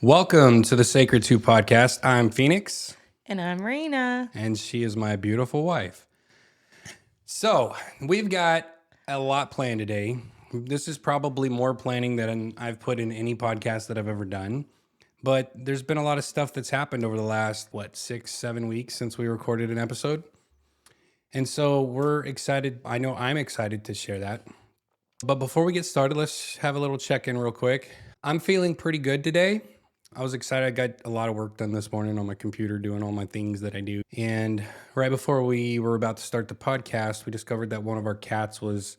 Welcome to the Sacred 2 podcast. I'm Phoenix. And I'm Rayna. And she is my beautiful wife. So, we've got a lot planned today. This is probably more planning than I've put in any podcast that I've ever done. But there's been a lot of stuff that's happened over the last, 6-7 weeks since we recorded an episode. And so we're excited. I know I'm excited to share that. But before we get started, let's have a little check-in real quick. I'm feeling pretty good today. I was excited. I got a lot of work done this morning on my computer doing all my things that I do. And right before we were about to start the podcast, we discovered that one of our cats was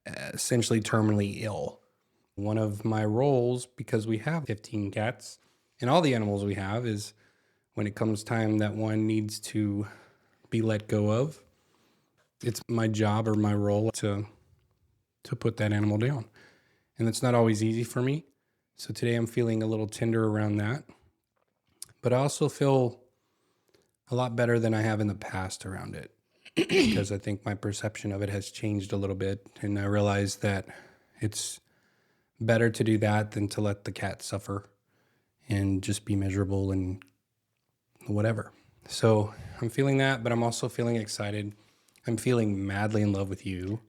essentially terminally ill. One of my roles, because we have 15 cats and all the animals we have, is when it comes time that one needs to be let go of, it's my job or my role to put that animal down. And it's not always easy for me. So today I'm feeling a little tender around that. But I also feel a lot better than I have in the past around it. Because I think my perception of it has changed a little bit. And I realize that it's better to do that than to let the cat suffer and just be miserable and whatever. So I'm feeling that, but I'm also feeling excited. I'm feeling madly in love with you.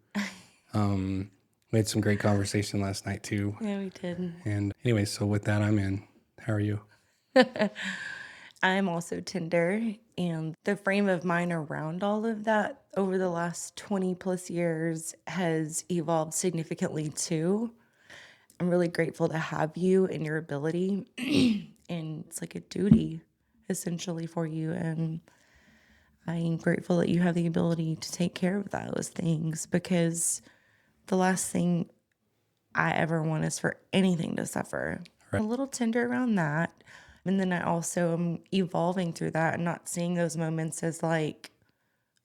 We had some great conversation last night too. Yeah, we did. And anyway, so with that, I'm in. How are you? I'm also tender, and the frame of mind around all of that over the last 20 plus years has evolved significantly too. I'm really grateful to have you and your ability, and it's like a duty essentially for you. And I'm grateful that you have the ability to take care of those things, because the last thing I ever want is for anything to suffer. Right. A little tender around that. And then I also am evolving through that and not seeing those moments as like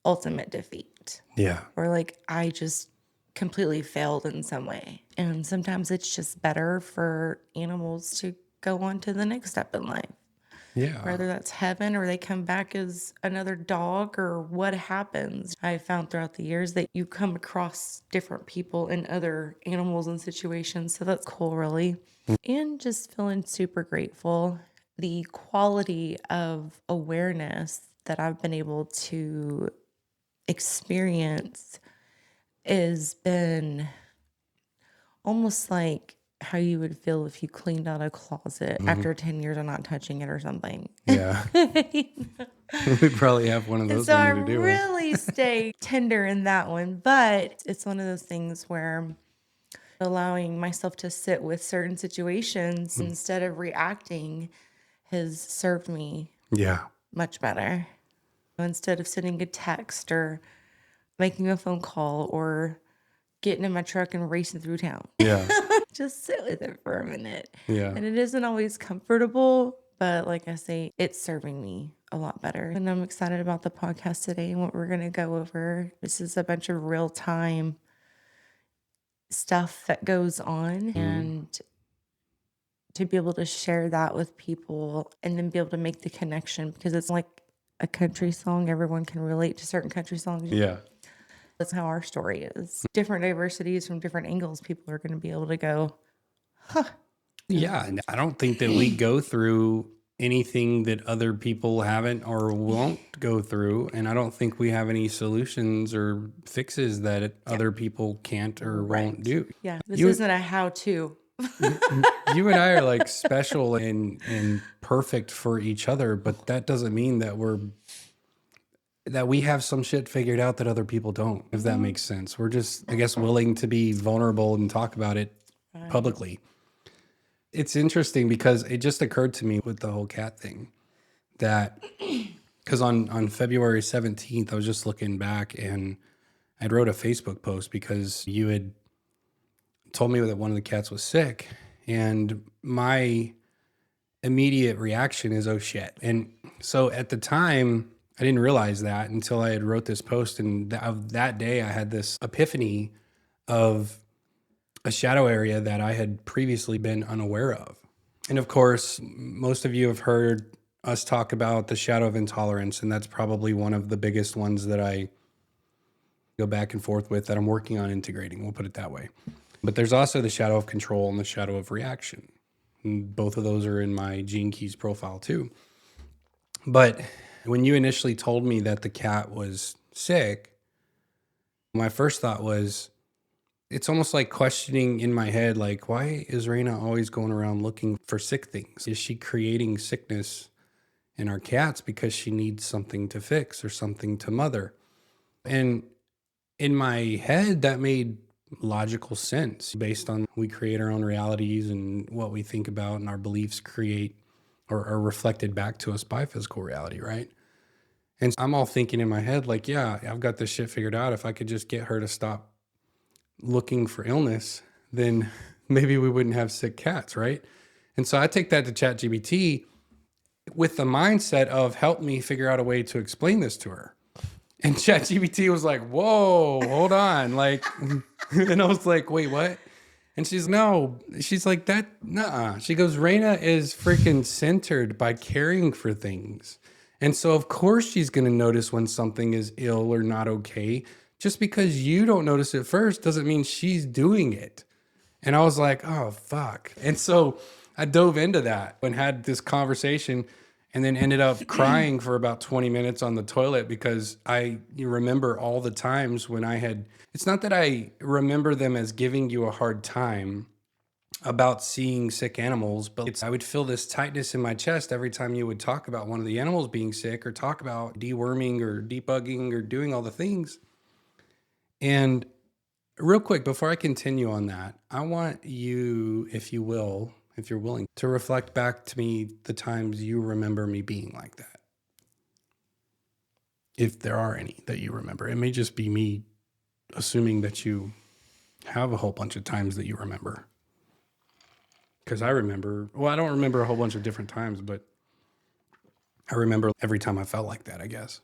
ultimate defeat. Yeah. Or like I just completely failed in some way. And sometimes it's just better for animals to go on to the next step in life. Yeah. Whether that's heaven or they come back as another dog or what happens. I found throughout the years that you come across different people and other animals and situations. So that's cool, really. And just feeling super grateful. The quality of awareness that I've been able to experience has been almost like how you would feel if you cleaned out a closet after 10 years of not touching it or something. Yeah. We probably have one of those. So I we need to do really stay tender in that one. But it's one of those things where allowing myself to sit with certain situations instead of reacting has served me Yeah. much better. Instead of sending a text or making a phone call or getting in my truck and racing through town. Yeah. Just sit with it for a minute. Yeah. And it isn't always comfortable, but like I say, it's serving me a lot better. And I'm excited about the podcast today and what we're going to go over. This is a bunch of real time stuff that goes on, and to be able to share that with people and then be able to make the connection, because it's like a country song. Everyone can relate to certain country songs. Yeah. That's how our story is. Different diversities from different angles, people are going to be able to go, huh. Yeah. And I don't think that we go through anything that other people haven't or won't go through. And I don't think we have any solutions or fixes that other people can't or won't do. Yeah. This isn't a how-to. You and I are like special and perfect for each other, but that doesn't mean that we have some shit figured out that other people don't, if that makes sense. We're just, I guess, willing to be vulnerable and talk about it publicly. It's interesting because it just occurred to me with the whole cat thing that, because on February 17th, I was just looking back and I wrote a Facebook post because you had told me that one of the cats was sick, and my immediate reaction is, oh shit. And so at the time, I didn't realize that until I had wrote this post, and that day I had this epiphany of a shadow area that I had previously been unaware of. And of course, most of you have heard us talk about the shadow of intolerance, and that's probably one of the biggest ones that I go back and forth with, that I'm working on integrating. We'll put it that way. But there's also the shadow of control and the shadow of reaction. And both of those are in my Gene Keys profile too. But when you initially told me that the cat was sick, my first thought was, it's almost like questioning in my head, like, why is Rayna always going around looking for sick things? Is she creating sickness in our cats because she needs something to fix or something to mother? And in my head, that made logical sense based on we create our own realities and what we think about, and our beliefs create or are reflected back to us by physical reality, right? And I'm all thinking in my head, like, yeah, I've got this shit figured out. If I could just get her to stop looking for illness, then maybe we wouldn't have sick cats, right? And so I take that to ChatGPT with the mindset of help me figure out a way to explain this to her. And ChatGPT was like, whoa, hold on. Like, and I was like, wait, what? And she's like, that, nah. She goes, Rayna is freaking centered by caring for things. And so, of course, she's going to notice when something is ill or not okay. Just because you don't notice it first doesn't mean she's doing it. And I was like, oh, fuck. And so I dove into that and had this conversation, and then ended up crying for about 20 minutes on the toilet because you remember all the times when it's not that I remember them as giving you a hard time about seeing sick animals, but I would feel this tightness in my chest every time you would talk about one of the animals being sick or talk about deworming or debugging or doing all the things. And real quick, before I continue on that, I want you, if you will, if you're willing, to reflect back to me the times you remember me being like that. If there are any that you remember. It may just be me assuming that you have a whole bunch of times that you remember. Because I remember, well, I don't remember a whole bunch of different times, but I remember every time I felt like that, I guess.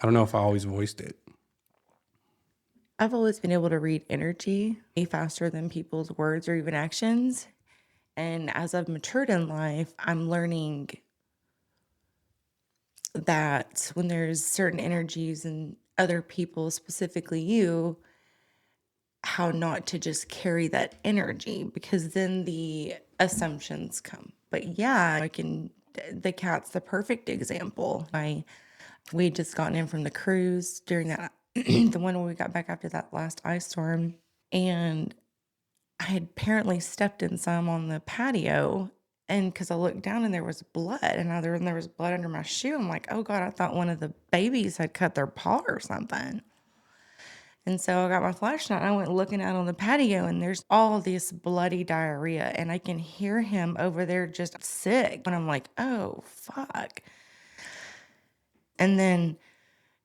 I don't know if I always voiced it. I've always been able to read energy way faster than people's words or even actions. And as I've matured in life, I'm learning that when there's certain energies in other people, specifically you, how not to just carry that energy, because then the assumptions come. But yeah, the cat's the perfect example. We just gotten in from the cruise during that, the one where we got back after that last ice storm. And I had apparently stepped in some on the patio, and because I looked down and there was blood, and there was blood under my shoe. I'm like, oh God, I thought one of the babies had cut their paw or something. And so I got my flashlight and I went looking out on the patio, and there's all this bloody diarrhea, and I can hear him over there just sick. And I'm like, oh fuck. And then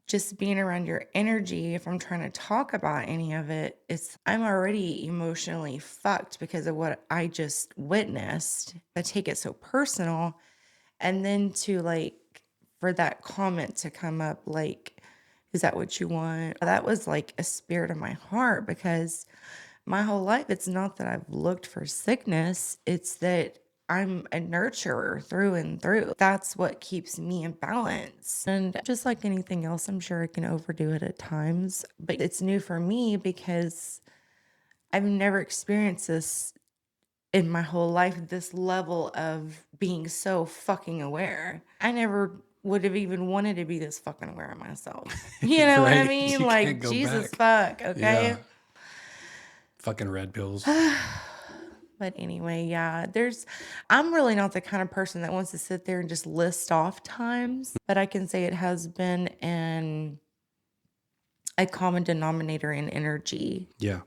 just being around your energy, if I'm trying to talk about any of it, I'm already emotionally fucked because of what I just witnessed. I take it so personal. And then for that comment to come up, like, is that what you want? That was like a spirit of my heart, because my whole life, it's not that I've looked for sickness, it's that I'm a nurturer through and through. That's what keeps me in balance. And just like anything else, I'm sure I can overdo it at times, but it's new for me because I've never experienced this in my whole life, this level of being so fucking aware. I never would have even wanted to be this fucking aware of myself. You know what I Right? mean? You Like, can't go Jesus back. fuck, okay? Yeah. Fucking red pills. But anyway, yeah, I'm really not the kind of person that wants to sit there and just list off times, but I can say it has been a common denominator in energy Yeah.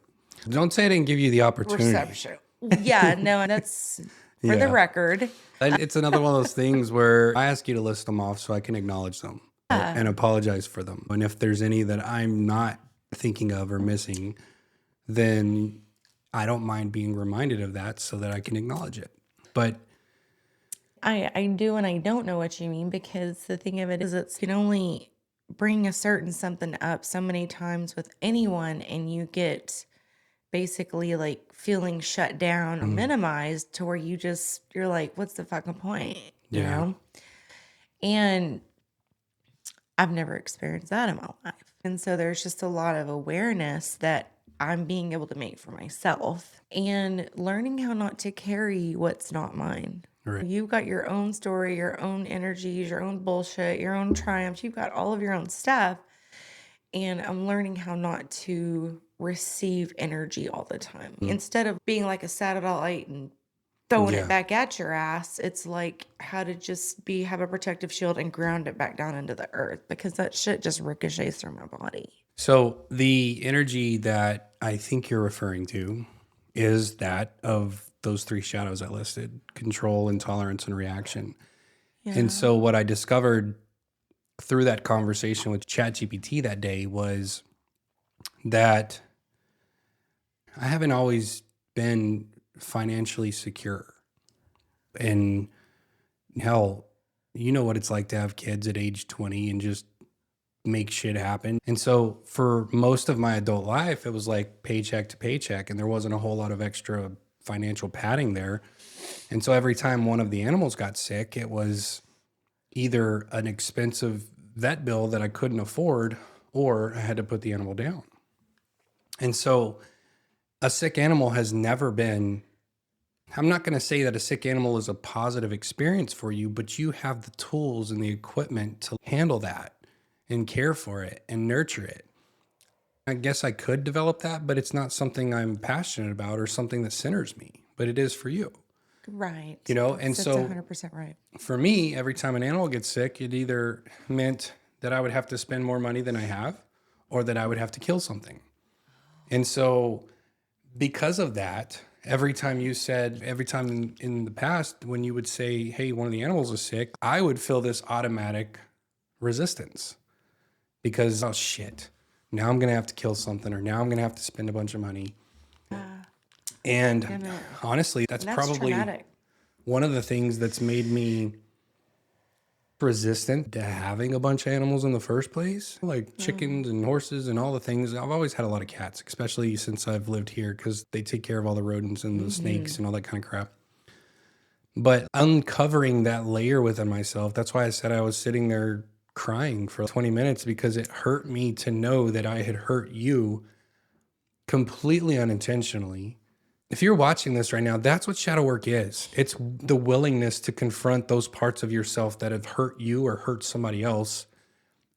Don't say I didn't give you the opportunity. reception. Yeah, no, and that's for the Yeah. record. And it's another one of those things where I ask you to list them off so I can acknowledge them and apologize for them. And if there's any that I'm not thinking of or missing, then I don't mind being reminded of that so that I can acknowledge it. But I do, and I don't know what you mean, because the thing of it is, you can only bring a certain something up so many times with anyone, and you get basically like feeling shut down or minimized to where you're like, what's the fucking point? You Yeah. know? And I've never experienced that in my life. And so there's just a lot of awareness that I'm being able to make for myself and learning how not to carry what's not mine. Right. You've got your own story, your own energies, your own bullshit, your own triumphs. You've got all of your own stuff. And I'm learning how not to receive energy all the time. Instead of being like a satellite and throwing it Yeah. back at your ass, it's like how to just have a protective shield and ground it back down into the earth, because that shit just ricochets through my body. So the energy that I think you're referring to is that of those three shadows I listed: control, intolerance, and reaction. And Yeah. so what I discovered through that conversation with ChatGPT that day was that I haven't always been financially secure. And hell, you know what it's like to have kids at age 20 and just make shit happen. And so for most of my adult life, it was like paycheck to paycheck, and there wasn't a whole lot of extra financial padding there. And so every time one of the animals got sick, it was either an expensive vet bill that I couldn't afford, or I had to put the animal down. And so a sick animal has never been, I'm not going to say that a sick animal is a positive experience for you, but you have the tools and the equipment to handle that and care for it and nurture it. I guess I could develop that, but it's not something I'm passionate about or something that centers me, but it is for you. Right. You know, and That's so 100% right. for me, every time an animal gets sick, it either meant that I would have to spend more money than I have, or that I would have to kill something. And so because of that, every time in the past, when you would say, hey, one of the animals is sick, I would feel this automatic resistance because, oh shit, now I'm going to have to kill something, or now I'm going to have to spend a bunch of money. And honestly, that's probably traumatic. one of the things that's made me resistant to having a bunch of animals in the first place, like chickens and horses and all the things. I've always had a lot of cats, especially since I've lived here, because they take care of all the rodents and the snakes and all that kind of crap. But uncovering that layer within myself, that's why I said I was sitting there crying for 20 minutes, because it hurt me to know that I had hurt you completely unintentionally. If you're watching this right now, that's what shadow work is. It's the willingness to confront those parts of yourself that have hurt you or hurt somebody else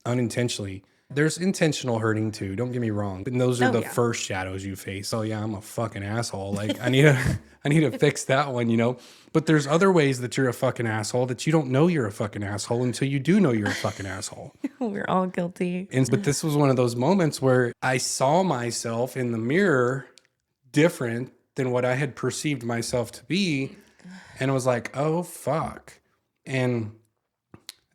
unintentionally. There's intentional hurting too, don't get me wrong. And those are the first shadows you face. Oh yeah, I'm a fucking asshole. Like I need to fix that one, you know? But there's other ways that you're a fucking asshole that you don't know you're a fucking asshole until you do know you're a fucking asshole. We're all guilty. But this was one of those moments where I saw myself in the mirror different than what I had perceived myself to be. And I was like, oh, fuck. And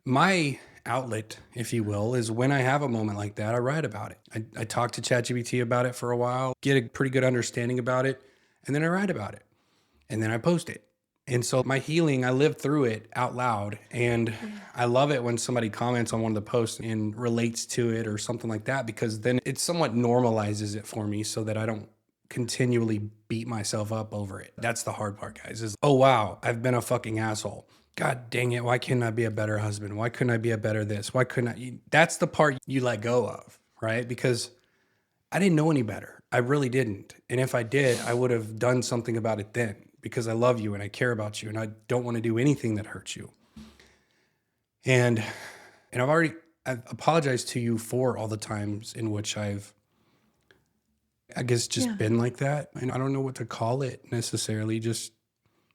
my outlet, if you will, is when I have a moment like that, I write about it. I talk to ChatGPT about it for a while, get a pretty good understanding about it, and then I write about it. And then I post it. And so my healing, I lived through it out loud. And I love it when somebody comments on one of the posts and relates to it or something like that, because then it somewhat normalizes it for me so that I don't continually beat myself up over it. That's the hard part, guys, is, oh, wow, I've been a fucking asshole. God dang it. Why couldn't I be a better husband? Why couldn't I be a better this? Why couldn't I? That's the part you let go of, right? Because I didn't know any better. I really didn't. And if I did, I would have done something about it then, because I love you and I care about you and I don't want to do anything that hurts you. And I've apologized to you for all the times in which I've, I guess, just been like that. And I don't know what to call it necessarily, just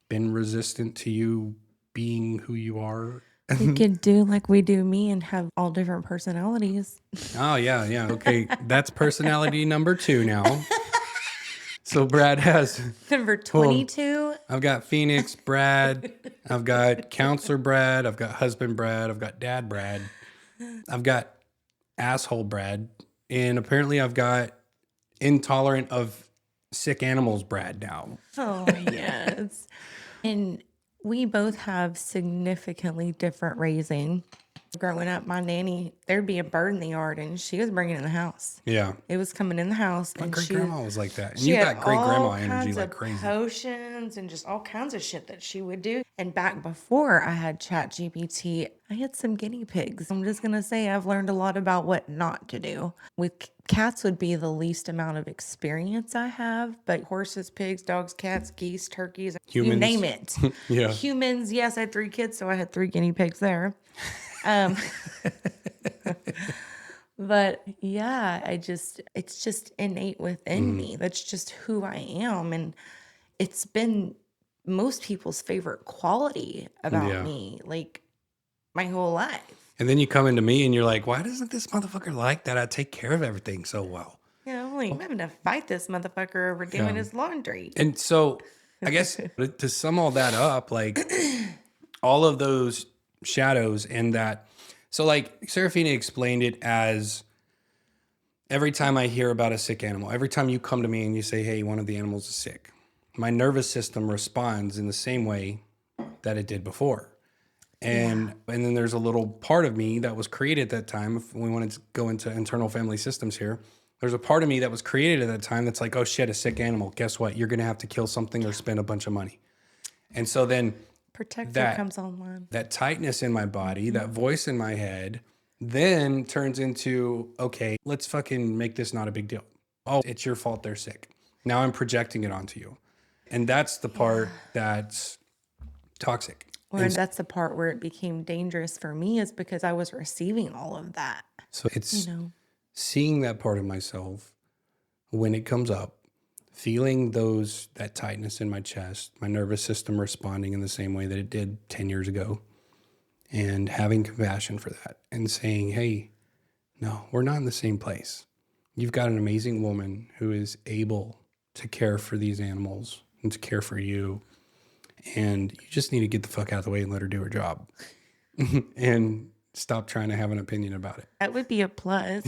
been resistant to you being who you are. We could do like we do me and have all different personalities. Oh, yeah, yeah. Okay, that's personality number 2 now. So Brad has... Number 22. I've got Phoenix Brad. I've got Counselor Brad. I've got Husband Brad. I've got Dad Brad. I've got Asshole Brad. And apparently I've got Intolerant of Sick Animals Brad now. Oh, yes. And we both have significantly different raising. Growing up, my nanny, there'd be a bird in the yard and she was bringing it in the house. Yeah. It was coming in the house My and great grandma was like that. And she you had got great grandma all energy kinds like of crazy. potions and just all kinds of shit that she would do. And back before I had ChatGPT, I had some guinea pigs. I'm just going to say I've learned a lot about what not to do. With cats would be the least amount of experience I have, but horses, pigs, dogs, cats, geese, turkeys, you Humans. name it. Yeah. Humans, yes, I had 3 kids, so I had 3 guinea pigs there. But yeah, it's just innate within me. That's just who I am. And it's been most people's favorite quality about Yeah. me, like my whole life. And then you come into me and you're like, why doesn't this motherfucker like that I take care of everything so well? Yeah, I'm like, I'm having to fight this motherfucker over doing Yeah. his laundry. And so I guess to sum all that up, like all of those shadows and that. So like Serafina explained it as every time I hear about a sick animal, every time you come to me and you say, hey, one of the animals is sick, my nervous system responds in the same way that it did before. And then there's a little part of me that was created at that time. If we wanted to go into internal family systems here, there's a part of me that was created at that time that's like, oh shit, a sick animal. Guess what? You're going to have to kill something or spend a bunch of money. And so then Protector comes online. that tightness in my body, that voice in my head, then turns into, okay, let's fucking make this not a big deal. Oh, it's your fault they're sick. Now I'm projecting it onto you. And that's the part that's toxic. Or that's the part where it became dangerous for me, is because I was receiving all of that. So it's seeing that part of myself when it comes up, feeling that tightness in my chest, my nervous system responding in the same way that it did 10 years ago, and having compassion for that and saying, hey, no, we're not in the same place. You've got an amazing woman who is able to care for these animals and to care for you. And you just need to get the fuck out of the way and let her do her job and stop trying to have an opinion about it. That would be a plus.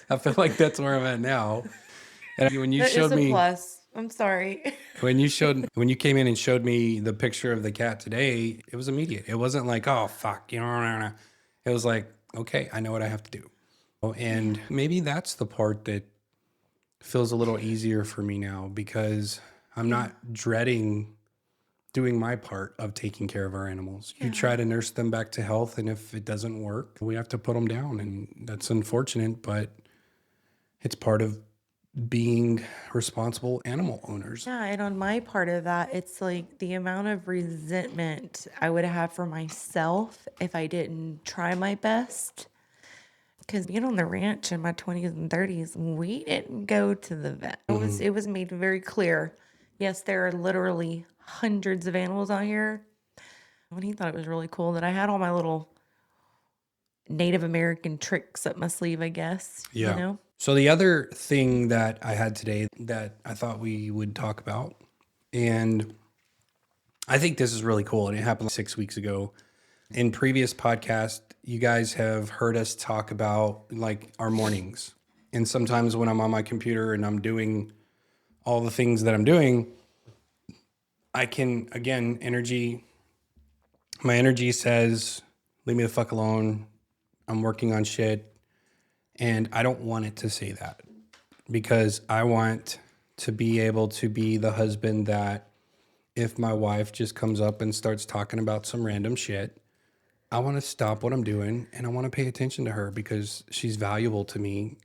I feel like that's where I'm at now. And when you showed me, plus. I'm sorry. when you came in and showed me the picture of the cat today, it was immediate. It wasn't like, oh fuck, It was like, okay, I know what I have to do. And maybe that's the part that feels a little easier for me now, because I'm not dreading doing my part of taking care of our animals. You try to nurse them back to health, and if it doesn't work, we have to put them down, and that's unfortunate, but it's part of being responsible animal owners. Yeah, and on my part of that, it's like the amount of resentment I would have for myself if I didn't try my best. Because being on the ranch in my 20s and 30s, we didn't go to the vet. It was made very clear. Yes, there are literally hundreds of animals out here. And he thought it was really cool that I had all my little Native American tricks up my sleeve, I guess. Yeah. You know? So the other thing that I had today that I thought we would talk about, and I think this is really cool, and it happened 6 weeks ago. In previous podcasts, you guys have heard us talk about like our mornings. And sometimes when I'm on my computer and I'm doing all the things that I'm doing, I can, again, my energy says, leave me the fuck alone. I'm working on shit. And I don't want it to say that, because I want to be able to be the husband that if my wife just comes up and starts talking about some random shit, I want to stop what I'm doing and I want to pay attention to her, because she's valuable to me.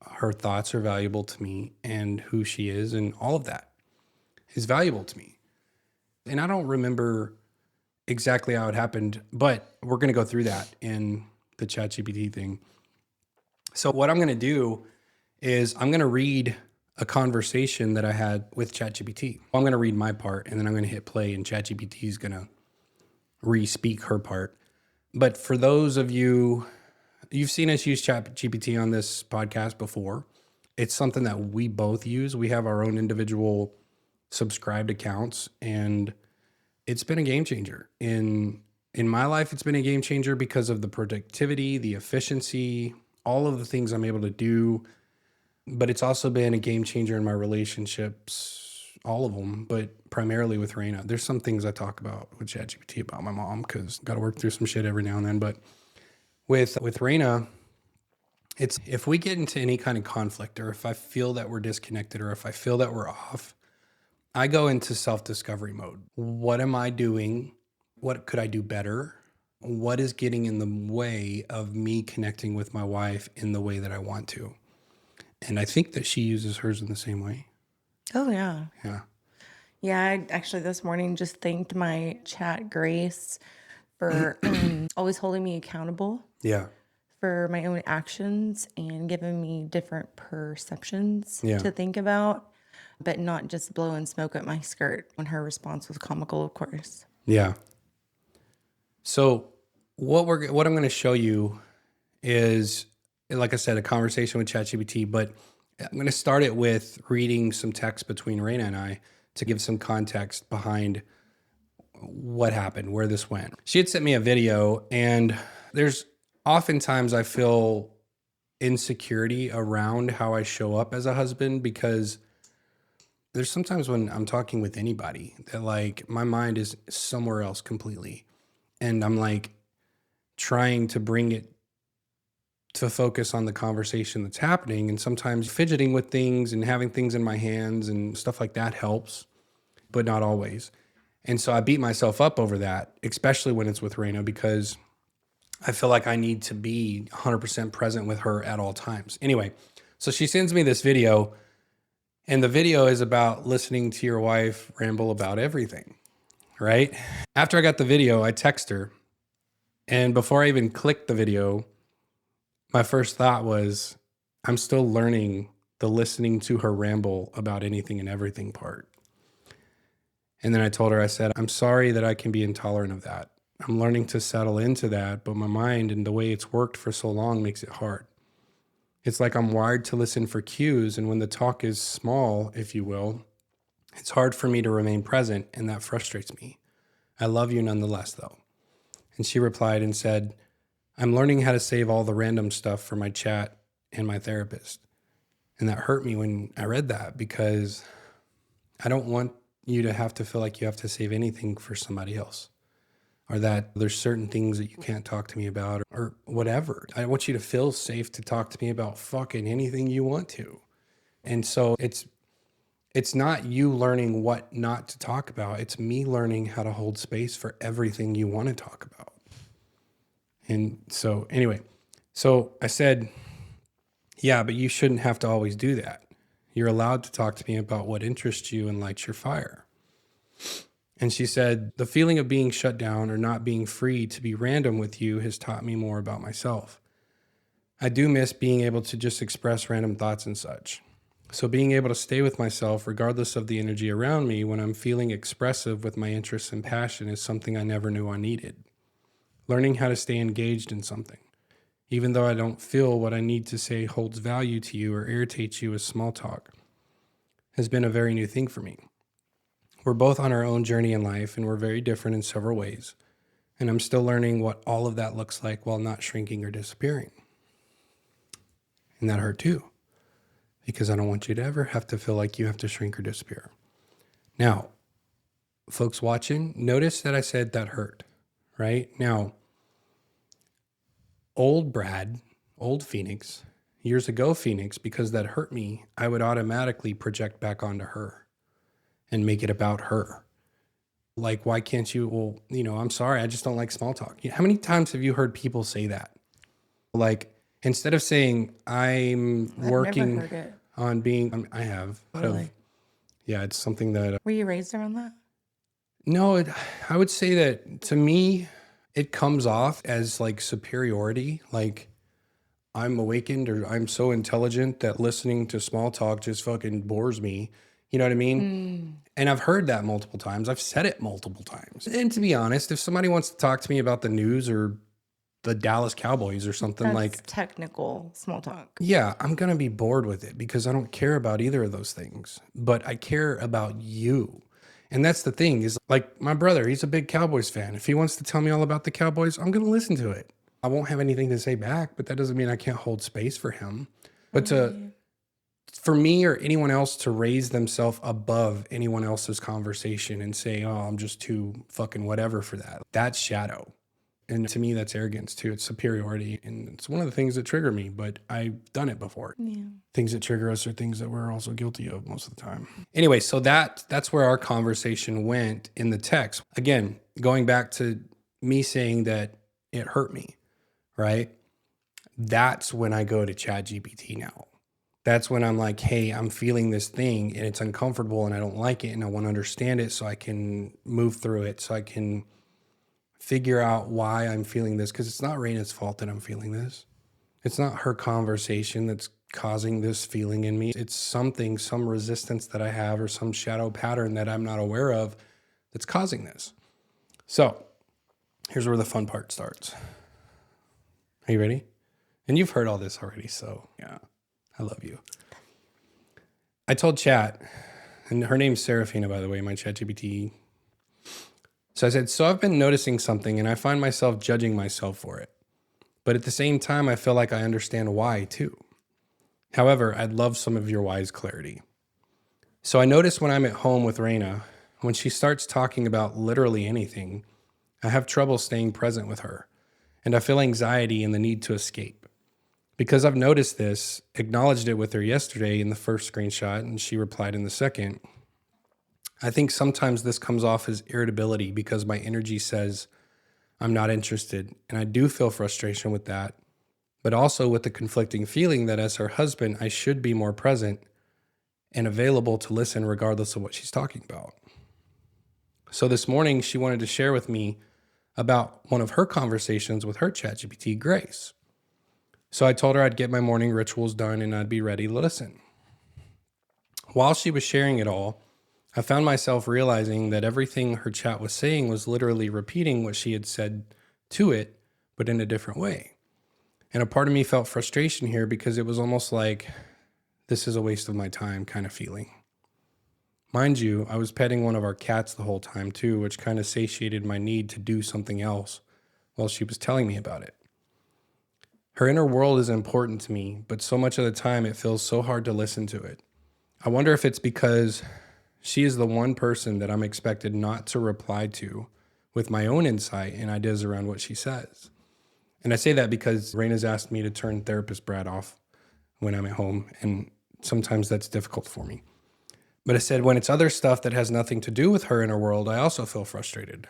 Her thoughts are valuable to me, and who she is and all of that is valuable to me. And I don't remember exactly how it happened, but we're going to go through that in the ChatGPT thing. So what I'm going to do is I'm going to read a conversation that I had with ChatGPT. I'm going to read my part, and then I'm going to hit play, and ChatGPT is going to re-speak her part. But for those of you, you've seen us use ChatGPT on this podcast before. It's something that we both use. We have our own individual subscribed accounts, and it's been a game changer. In my life, it's been a game changer because of the productivity, the efficiency, all of the things I'm able to do. But it's also been a game changer in my relationships, all of them, but primarily with Rayna. There's some things I talk about with ChatGPT about my mom, because got to work through some shit every now and then. But With Rayna, it's if we get into any kind of conflict, or if I feel that we're disconnected, or if I feel that we're off, I go into self-discovery mode. What am I doing? What could I do better? What is getting in the way of me connecting with my wife in the way that I want to? And I think that she uses hers in the same way. Oh, yeah. Yeah. Yeah, I actually this morning just thanked my chat Grace for always holding me accountable Yeah. for my own actions and giving me different perceptions Yeah. to think about, but not just blowing smoke at my skirt. When her response was comical, of course. Yeah. So what I'm going to show you is, like I said, a conversation with ChatGPT, but I'm going to start it with reading some text between Rayna and I to give some context behind what happened, where this went. She had sent me a video, and there's oftentimes I feel insecurity around how I show up as a husband, because there's sometimes when I'm talking with anybody that like my mind is somewhere else completely. And I'm like trying to bring it to focus on the conversation that's happening. And sometimes fidgeting with things and having things in my hands and stuff like that helps, but not always. And so I beat myself up over that, especially when it's with Rayna, because I feel like I need to be 100% present with her at all times. Anyway, so she sends me this video, and the video is about listening to your wife ramble about everything, right? After I got the video, I text her. And before I even clicked the video, my first thought was, I'm still learning the listening to her ramble about anything and everything part. And then I told her, I said, I'm sorry that I can be intolerant of that. I'm learning to settle into that, but my mind and the way it's worked for so long makes it hard. It's like I'm wired to listen for cues, and when the talk is small, if you will, it's hard for me to remain present, and that frustrates me. I love you nonetheless, though. And she replied and said, I'm learning how to save all the random stuff for my chat and my therapist. And that hurt me when I read that, because I don't want you to have to feel like you have to save anything for somebody else, or that there's certain things that you can't talk to me about, or whatever. I want you to feel safe to talk to me about fucking anything you want to. And so it's not you learning what not to talk about. It's me learning how to hold space for everything you want to talk about. And so anyway, so I said, yeah, but you shouldn't have to always do that. You're allowed to talk to me about what interests you and lights your fire. And she said, the feeling of being shut down or not being free to be random with you has taught me more about myself. I do miss being able to just express random thoughts and such. So being able to stay with myself regardless of the energy around me when I'm feeling expressive with my interests and passion is something I never knew I needed. Learning how to stay engaged in something, even though I don't feel what I need to say holds value to you or irritates you with small talk, has been a very new thing for me. We're both on our own journey in life, and we're very different in several ways. And I'm still learning what all of that looks like while not shrinking or disappearing. And that hurt too, because I don't want you to ever have to feel like you have to shrink or disappear. Now, folks watching, notice that I said that hurt, right? Now, old Brad, old Phoenix, years ago Phoenix, because that hurt me, I would automatically project back onto her and make it about her. Like, why can't you? Well, I'm sorry, I just don't like small talk. How many times have you heard people say that? Like, instead of saying, I'm I've never working heard it. on being, I have. Really? Yeah, it's something that, Were you raised around that? no, I would say that to me, it comes off as like superiority. Like, I'm awakened or I'm so intelligent that listening to small talk just fucking bores me. You know what I mean? And I've heard that multiple times. I've said it multiple times. And to be honest, if somebody wants to talk to me about the news or the Dallas Cowboys or something, That's like, technical small talk. yeah, I'm going to be bored with it because I don't care about either of those things, but I care about you. And that's the thing is, like, my brother, he's a big Cowboys fan. If he wants to tell me all about the Cowboys, I'm going to listen to it. I won't have anything to say back, but that doesn't mean I can't hold space for him. But for me or anyone else to raise themselves above anyone else's conversation and say, oh, I'm just too fucking whatever for that, that's shadow. And to me, that's arrogance too. It's superiority. And it's one of the things that trigger me, but I've done it before. Yeah. Things that trigger us are things that we're also guilty of most of the time. Anyway, so that's where our conversation went in the text. Again, going back to me saying that it hurt me, right? That's when I go to ChatGPT now. That's when I'm like, hey, I'm feeling this thing and it's uncomfortable and I don't like it and I want to understand it so I can move through it, so I can figure out why I'm feeling this, because it's not Rayna's fault that I'm feeling this. It's not her conversation that's causing this feeling in me. It's something, some resistance that I have or some shadow pattern that I'm not aware of that's causing this. So here's where the fun part starts. Are you ready? And you've heard all this already, so yeah, I love you. I told Chat, and her name's Serafina, by the way, my ChatGPT. So I said, so I've been noticing something and I find myself judging myself for it. But at the same time, I feel like I understand why too. However, I'd love some of your wise clarity. So I notice when I'm at home with Rayna, when she starts talking about literally anything, I have trouble staying present with her. And I feel anxiety and the need to escape. Because I've noticed this, acknowledged it with her yesterday in the first screenshot, and she replied in the second, I think sometimes this comes off as irritability because my energy says I'm not interested. And I do feel frustration with that, but also with the conflicting feeling that as her husband, I should be more present and available to listen regardless of what she's talking about. So this morning, she wanted to share with me about one of her conversations with her ChatGPT, Grace. So I told her I'd get my morning rituals done and I'd be ready to listen. While she was sharing it all, I found myself realizing that everything her chat was saying was literally repeating what she had said to it, but in a different way. And a part of me felt frustration here because it was almost like, this is a waste of my time kind of feeling. Mind you, I was petting one of our cats the whole time too, which kind of satiated my need to do something else while she was telling me about it. Her inner world is important to me, but so much of the time it feels so hard to listen to it. I wonder if it's because she is the one person that I'm expected not to reply to with my own insight and ideas around what she says. And I say that because Rayna's asked me to turn therapist Brad off when I'm at home, and sometimes that's difficult for me. But I said when it's other stuff that has nothing to do with her inner world, I also feel frustrated.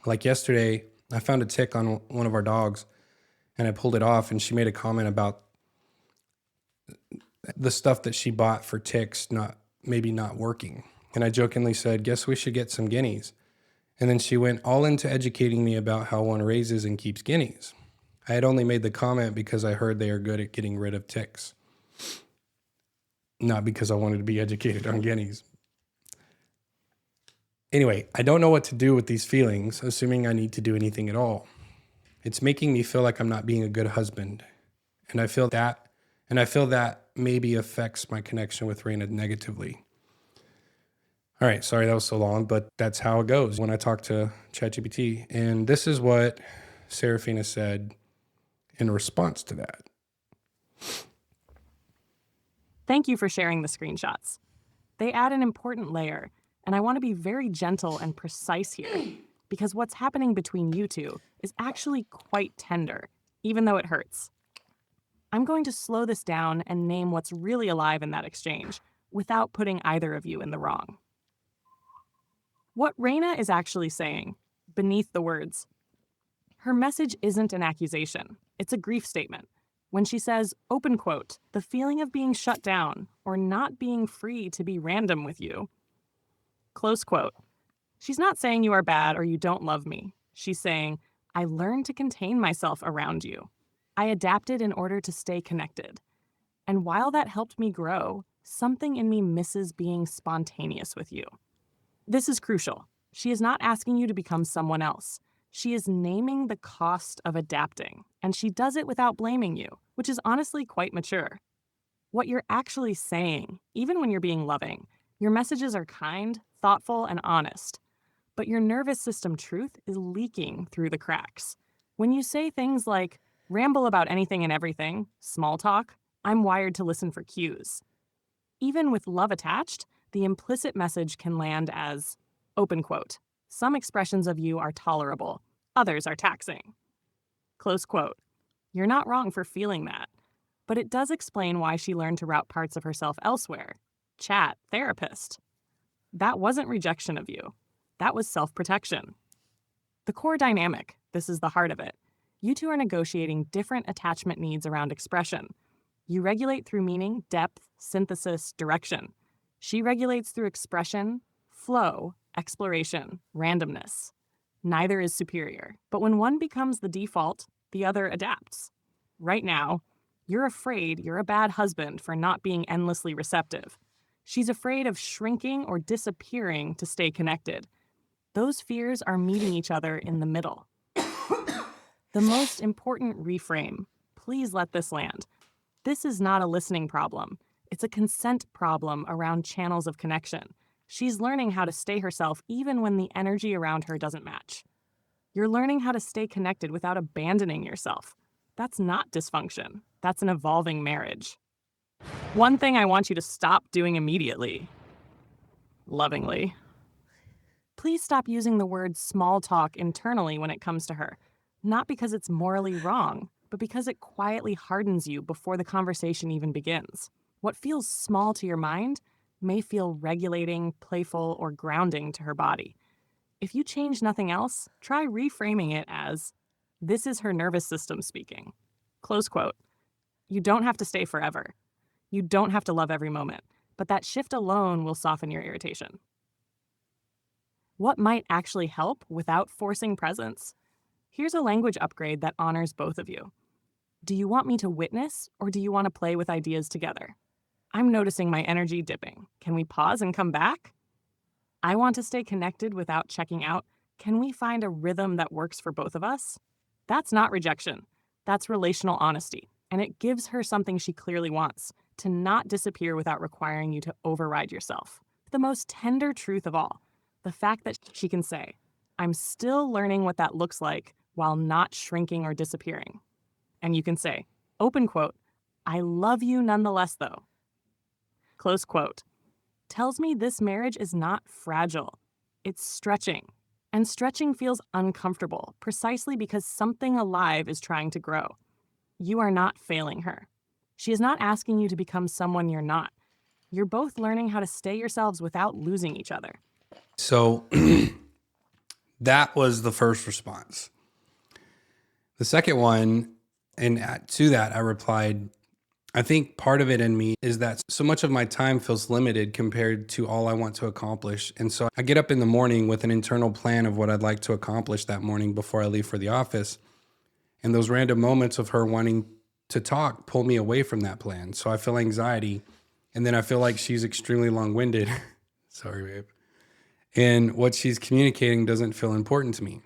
Like yesterday, I found a tick on one of our dogs, and I pulled it off, and she made a comment about the stuff that she bought for ticks maybe not working. And I jokingly said, guess we should get some guineas. And then she went all into educating me about how one raises and keeps guineas. I had only made the comment because I heard they are good at getting rid of ticks, not because I wanted to be educated on guineas. Anyway, I don't know what to do with these feelings, assuming I need to do anything at all. It's making me feel like I'm not being a good husband. And I feel that maybe affects my connection with Rayna negatively. All right, sorry that was so long, but that's how it goes when I talk to ChatGPT. And this is what Serafina said in response to that. Thank you for sharing the screenshots. They add an important layer, and I want to be very gentle and precise here, because what's happening between you two is actually quite tender, even though it hurts. I'm going to slow this down and name what's really alive in that exchange, without putting either of you in the wrong. What Rayna is actually saying, beneath the words, her message isn't an accusation, it's a grief statement. When she says, open quote, the feeling of being shut down or not being free to be random with you, close quote, she's not saying you are bad or you don't love me. She's saying, I learned to contain myself around you. I adapted in order to stay connected. And while that helped me grow, something in me misses being spontaneous with you. This is crucial. She is not asking you to become someone else. She is naming the cost of adapting, and she does it without blaming you, which is honestly quite mature. What you're actually saying, even when you're being loving, your messages are kind, thoughtful, and honest, but your nervous system truth is leaking through the cracks. When you say things like, ramble about anything and everything, small talk, I'm wired to listen for cues. Even with love attached, the implicit message can land as, open quote, some expressions of you are tolerable, others are taxing. Close quote. You're not wrong for feeling that, but it does explain why she learned to route parts of herself elsewhere. Chat, therapist. That wasn't rejection of you. That was self-protection. The core dynamic, this is the heart of it. You two are negotiating different attachment needs around expression. You regulate through meaning, depth, synthesis, direction. She regulates through expression, flow, exploration, randomness. Neither is superior, but when one becomes the default, the other adapts. Right now, you're afraid you're a bad husband for not being endlessly receptive. She's afraid of shrinking or disappearing to stay connected. Those fears are meeting each other in the middle. The most important reframe, please let this land. This is not a listening problem. It's a consent problem around channels of connection. She's learning how to stay herself even when the energy around her doesn't match. You're learning how to stay connected without abandoning yourself. That's not dysfunction. That's an evolving marriage. One thing I want you to stop doing immediately. Lovingly. Please stop using the word small talk internally when it comes to her. Not because it's morally wrong, but because it quietly hardens you before the conversation even begins. What feels small to your mind may feel regulating, playful, or grounding to her body. If you change nothing else, try reframing it as, this is her nervous system speaking. Close quote. You don't have to stay forever. You don't have to love every moment, but that shift alone will soften your irritation. What might actually help without forcing presence? Here's a language upgrade that honors both of you. Do you want me to witness, or do you want to play with ideas together? I'm noticing my energy dipping. Can we pause and come back? I want to stay connected without checking out. Can we find a rhythm that works for both of us? That's not rejection. That's relational honesty. And it gives her something she clearly wants, to not disappear without requiring you to override yourself. The most tender truth of all, the fact that she can say, I'm still learning what that looks like while not shrinking or disappearing. And you can say, open quote, I love you nonetheless though. Close quote. Tells me this marriage is not fragile. It's stretching. And stretching feels uncomfortable precisely because something alive is trying to grow. You are not failing her. She is not asking you to become someone you're not. You're both learning how to stay yourselves without losing each other. So that was the first response. The second one, to that, I replied, I think part of it in me is that so much of my time feels limited compared to all I want to accomplish. And so I get up in the morning with an internal plan of what I'd like to accomplish that morning before I leave for the office. And those random moments of her wanting to talk pull me away from that plan. So I feel anxiety. And then I feel like she's extremely long-winded. Sorry, babe. And what she's communicating doesn't feel important to me.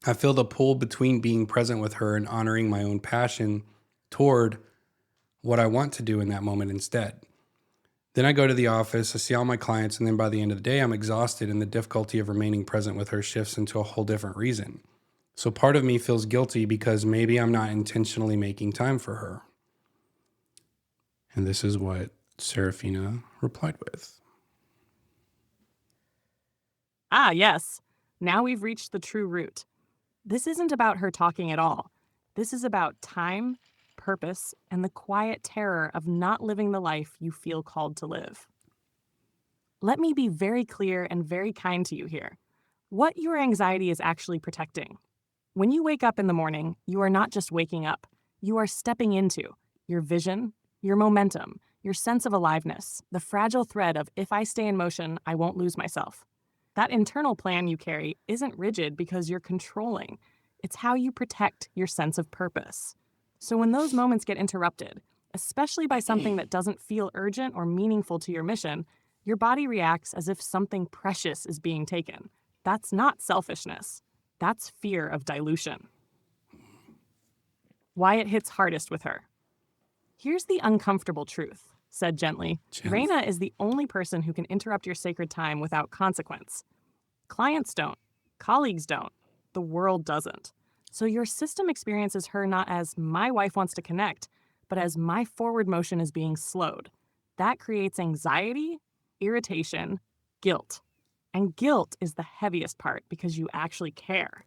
I feel the pull between being present with her and honoring my own passion toward what I want to do in that moment instead. Then I go to the office, I see all my clients, and then by the end of the day, I'm exhausted, and the difficulty of remaining present with her shifts into a whole different reason. So part of me feels guilty because maybe I'm not intentionally making time for her. And this is what Serafina replied with. Ah, yes. Now we've reached the true root. This isn't about her talking at all. This is about time, purpose, and the quiet terror of not living the life you feel called to live. Let me be very clear and very kind to you here. What your anxiety is actually protecting. When you wake up in the morning, you are not just waking up. You are stepping into your vision, your momentum, your sense of aliveness, the fragile thread of if I stay in motion, I won't lose myself. That internal plan you carry isn't rigid because you're controlling. It's how you protect your sense of purpose. So when those moments get interrupted, especially by something that doesn't feel urgent or meaningful to your mission, your body reacts as if something precious is being taken. That's not selfishness. That's fear of dilution. Why it hits hardest with her. Here's the uncomfortable truth, said gently. Rayna is the only person who can interrupt your sacred time without consequence. Clients don't. Colleagues don't. The world doesn't. So your system experiences her not as my wife wants to connect, but as my forward motion is being slowed. That creates anxiety, irritation, guilt. And guilt is the heaviest part because you actually care.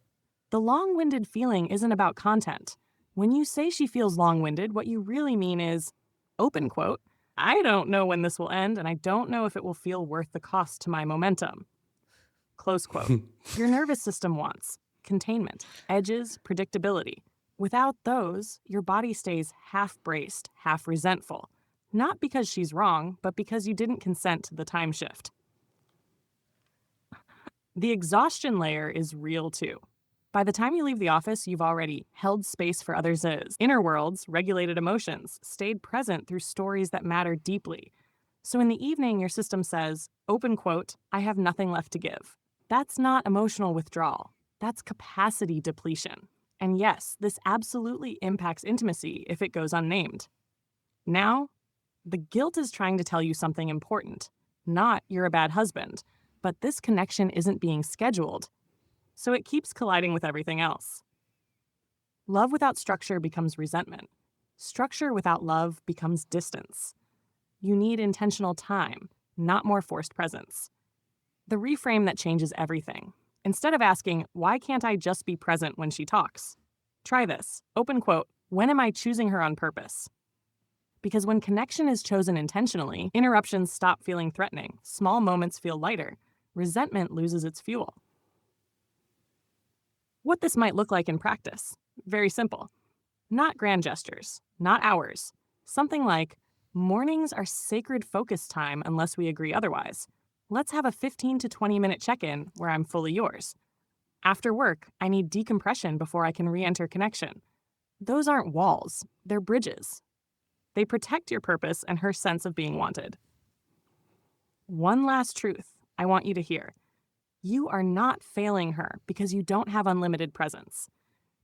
The long-winded feeling isn't about content. When you say she feels long-winded, what you really mean is, open quote, I don't know when this will end, and I don't know if it will feel worth the cost to my momentum. Close quote. Your nervous system wants containment, edges, predictability. Without those, your body stays half braced, half resentful. Not because she's wrong, but because you didn't consent to the time shift. The exhaustion layer is real too. By the time you leave the office, you've already held space for others' inner worlds, regulated emotions, stayed present through stories that matter deeply. So in the evening, your system says, open quote, I have nothing left to give. That's not emotional withdrawal. That's capacity depletion. And yes, this absolutely impacts intimacy if it goes unnamed. Now, the guilt is trying to tell you something important. Not you're a bad husband, but this connection isn't being scheduled. So it keeps colliding with everything else. Love without structure becomes resentment. Structure without love becomes distance. You need intentional time, not more forced presence. The reframe that changes everything. Instead of asking, why can't I just be present when she talks? Try this. Open quote, when am I choosing her on purpose? Because when connection is chosen intentionally, interruptions stop feeling threatening, small moments feel lighter, resentment loses its fuel. What this might look like in practice. Very simple. Not grand gestures, not hours. Something like, mornings are sacred focus time unless we agree otherwise. Let's have a 15 to 20 minute check-in where I'm fully yours. After work, I need decompression before I can re-enter connection. Those aren't walls, they're bridges. They protect your purpose and her sense of being wanted. One last truth I want you to hear. You are not failing her because you don't have unlimited presence.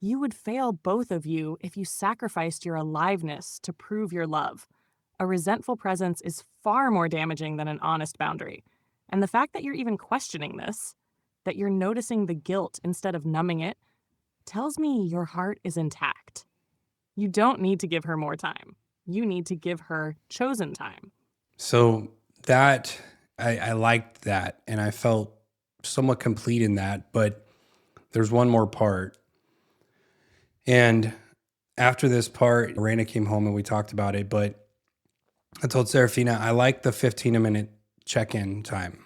You would fail both of you if you sacrificed your aliveness to prove your love. A resentful presence is far more damaging than an honest boundary. And the fact that you're even questioning this, that you're noticing the guilt instead of numbing it, tells me your heart is intact. You don't need to give her more time. You need to give her chosen time. So that, I liked that, and I felt somewhat complete in that, but there's one more part. And after this part, Rayna came home and we talked about it, but I told Serafina, I like the 15-minute check-in time.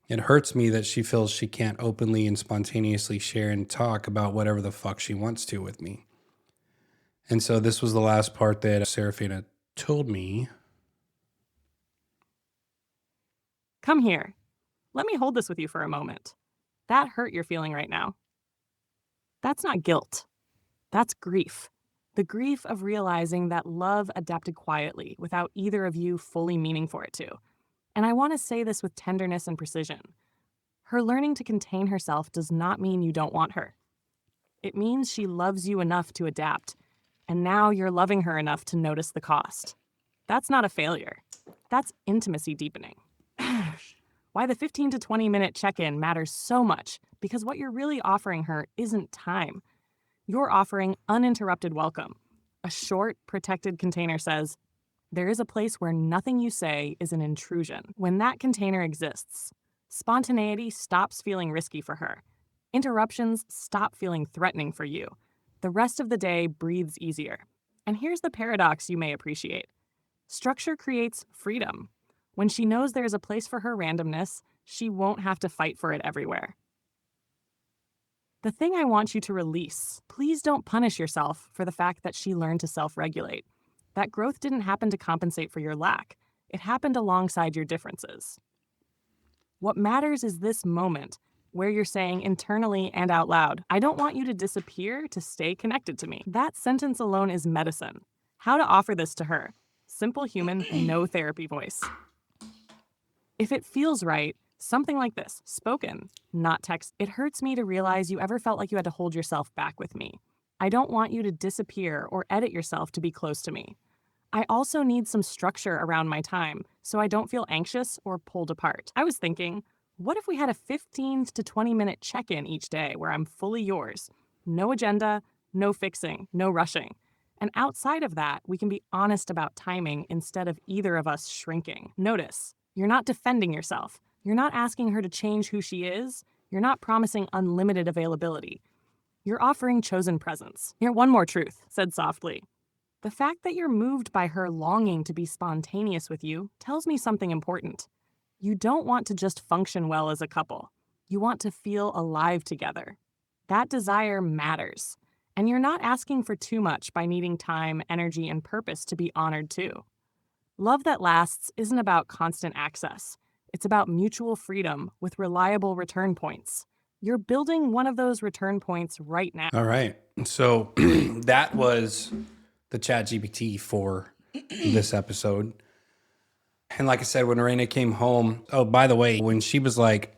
It hurts me that she feels she can't openly and spontaneously share and talk about whatever the fuck she wants to with me. And so this was the last part that Serafina told me. Come here. Let me hold this with you for a moment. That hurt you're feeling right now. That's not guilt. That's grief. The grief of realizing that love adapted quietly without either of you fully meaning for it to. And I want to say this with tenderness and precision. Her learning to contain herself does not mean you don't want her. It means she loves you enough to adapt, and now you're loving her enough to notice the cost. That's not a failure. That's intimacy deepening. Why the 15 to 20 minute check-in matters so much, because what you're really offering her isn't time. You're offering uninterrupted welcome. A short, protected container says, there is a place where nothing you say is an intrusion. When that container exists, spontaneity stops feeling risky for her. Interruptions stop feeling threatening for you. The rest of the day breathes easier. And here's the paradox you may appreciate. Structure creates freedom. When she knows there's a place for her randomness, she won't have to fight for it everywhere. The thing I want you to release, please don't punish yourself for the fact that she learned to self-regulate. That growth didn't happen to compensate for your lack. It happened alongside your differences. What matters is this moment where you're saying internally and out loud, I don't want you to disappear to stay connected to me. That sentence alone is medicine. How to offer this to her. Simple human, no therapy voice. If it feels right, something like this, spoken, not text. It hurts me to realize you ever felt like you had to hold yourself back with me. I don't want you to disappear or edit yourself to be close to me. I also need some structure around my time so I don't feel anxious or pulled apart. I was thinking, what if we had a 15 to 20 minute check-in each day where I'm fully yours? No agenda, no fixing, no rushing. And outside of that, we can be honest about timing instead of either of us shrinking. Notice, you're not defending yourself. You're not asking her to change who she is. You're not promising unlimited availability. You're offering chosen presence. Here, one more truth, said softly. The fact that you're moved by her longing to be spontaneous with you tells me something important. You don't want to just function well as a couple. You want to feel alive together. That desire matters. And you're not asking for too much by needing time, energy, and purpose to be honored too. Love that lasts isn't about constant access. It's about mutual freedom with reliable return points. You're building one of those return points right now. All right. So that was the ChatGPT for this episode. And like I said, when Rayna came home, oh, by the way, when she was like,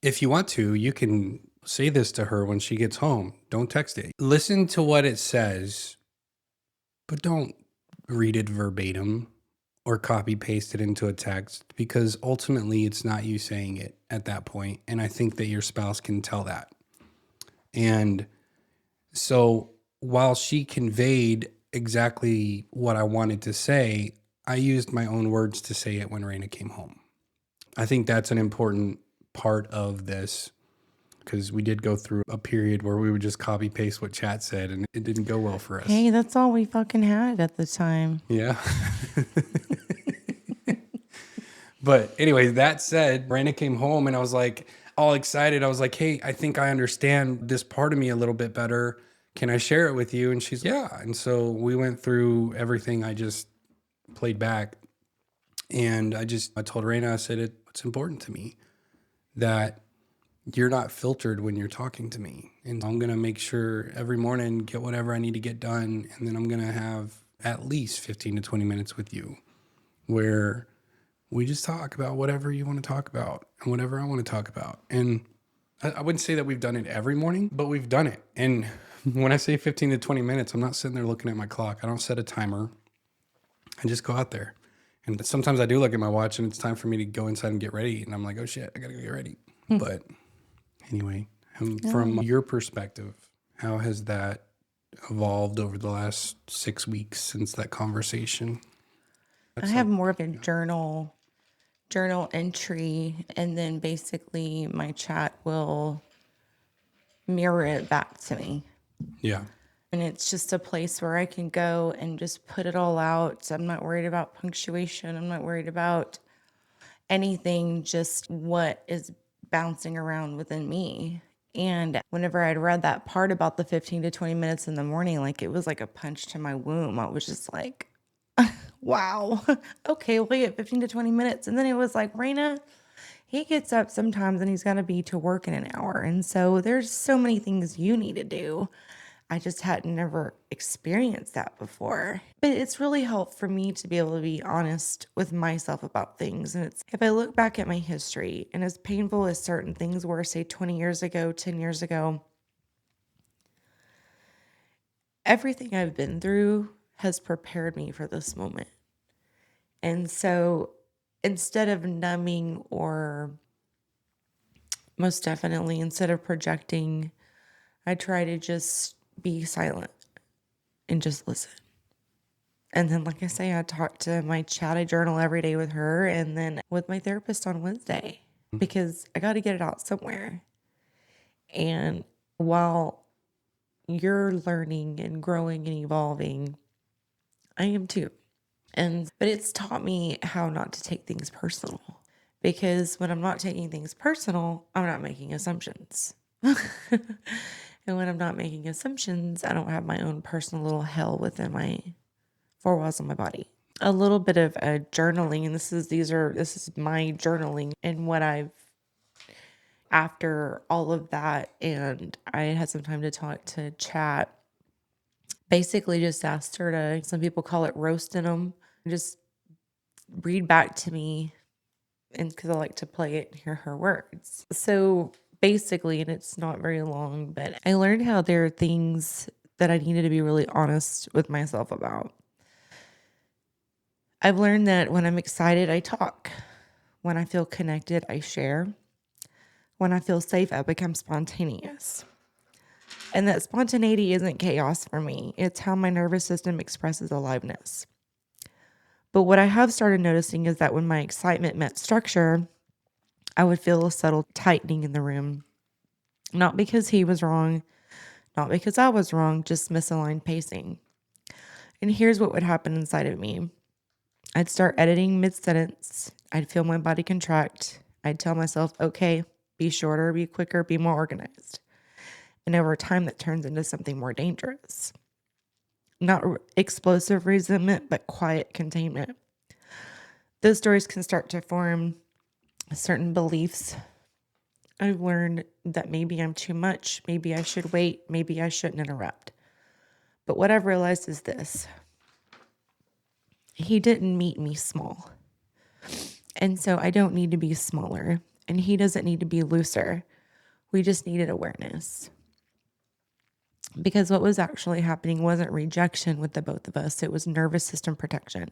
if you want to, you can say this to her when she gets home. Don't text it. Listen to what it says, but don't read it verbatim or copy paste it into a text, because ultimately it's not you saying it at that point. And I think that your spouse can tell that. And so while she conveyed exactly what I wanted to say, I used my own words to say it when Rayna came home. I think that's an important part of this, because we did go through a period where we would just copy paste what chat said and it didn't go well for us. Hey, that's all we fucking had at the time. Yeah. But anyway, that said, Rayna came home and I was like all excited. I was like, hey, I think I understand this part of me a little bit better. Can I share it with you? And she's, yeah. And so we went through everything I just played back. And I told Rayna, I said, it's important to me that you're not filtered when you're talking to me. And I'm going to make sure every morning, get whatever I need to get done. And then I'm going to have at least 15 to 20 minutes with you where we just talk about whatever you want to talk about and whatever I want to talk about. And I wouldn't say that we've done it every morning, but we've done it. And when I say 15 to 20 minutes, I'm not sitting there looking at my clock. I don't set a timer. I just go out there. And sometimes I do look at my watch and it's time for me to go inside and get ready. And I'm like, oh shit, I got to go get ready. But anyway, from your perspective, how has that evolved over the last 6 weeks since that conversation? I have more of a journal entry, and then basically my chat will mirror it back to me. Yeah. And it's just a place where I can go and just put it all out. I'm not worried about punctuation. I'm not worried about anything, just what is bouncing around within me. And whenever I'd read that part about the 15 to 20 minutes in the morning, like it was like a punch to my womb. I was just like, wow, okay, we'll get 15 to 20 minutes. And then it was like, Rayna, he gets up sometimes and he's got to be to work in an hour. And so there's so many things you need to do. I just hadn't never experienced that before. But it's really helped for me to be able to be honest with myself about things. And it's, if I look back at my history, and as painful as certain things were, say 20 years ago, 10 years ago, everything I've been through has prepared me for this moment. And so instead of numbing, or most definitely instead of projecting, I try to just be silent and just listen. And then, like I say, I talk to my chat, I journal every day with her, and then with my therapist on Wednesday, because I got to get it out somewhere. And while you're learning and growing and evolving, I am too. But it's taught me how not to take things personal, because when I'm not taking things personal, I'm not making assumptions. And when I'm not making assumptions, I don't have my own personal little hell within my four walls of my body. A little bit of journaling, and this is my journaling and what I've, after all of that, and I had some time to talk to chat. Basically, just asked her to, some people call it roasting them, just read back to me, and because I like to play it and hear her words. So basically, and it's not very long, but I learned how there are things that I needed to be really honest with myself about. I've learned that when I'm excited, I talk. When I feel connected, I share. When I feel safe, I become spontaneous. And that spontaneity isn't chaos for me. It's how my nervous system expresses aliveness. But what I have started noticing is that when my excitement met structure, I would feel a subtle tightening in the room. Not because he was wrong, Not because I was wrong, just misaligned pacing. And here's what would happen inside of me. I'd start editing mid-sentence. I'd feel my body contract. I'd tell myself, okay, be shorter, be quicker, be more organized. And over time, that turns into something more dangerous. Not explosive resentment, but quiet containment. Those stories can start to form certain beliefs. I've learned that maybe I'm too much. Maybe I should wait. Maybe I shouldn't interrupt. But what I've realized is this. He didn't meet me small. And so I don't need to be smaller. And he doesn't need to be looser. We just needed awareness. Because what was actually happening wasn't rejection with the both of us. It was nervous system protection.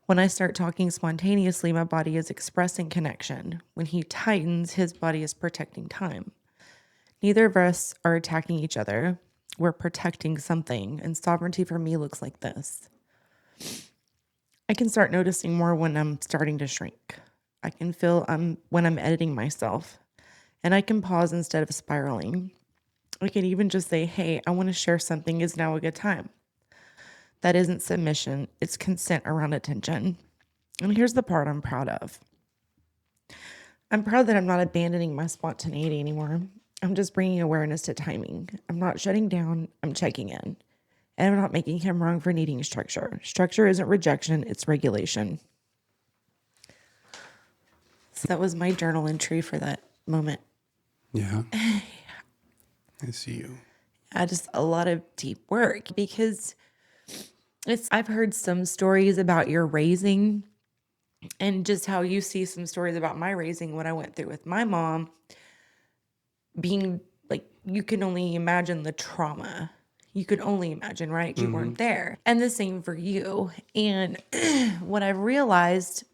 When I start talking spontaneously, my body is expressing connection. When he tightens, his body is protecting time. Neither of us are attacking each other. We're protecting something. And sovereignty for me looks like this. I can start noticing more when I'm starting to shrink. I can feel when I'm editing myself. And I can pause instead of spiraling. I can even just say, hey, I want to share something. Is now a good time? That isn't submission. It's consent around attention. And here's the part I'm proud of. I'm proud that I'm not abandoning my spontaneity anymore. I'm just bringing awareness to timing. I'm not shutting down. I'm checking in. And I'm not making him wrong for needing structure. Structure isn't rejection. It's regulation. So that was my journal entry for that moment. Yeah. I see you. Just a lot of deep work because I've heard some stories about your raising and just how you see some stories about my raising, what I went through with my mom being like, you can only imagine the trauma. You could only imagine, right? You weren't there. And the same for you. And what I've realized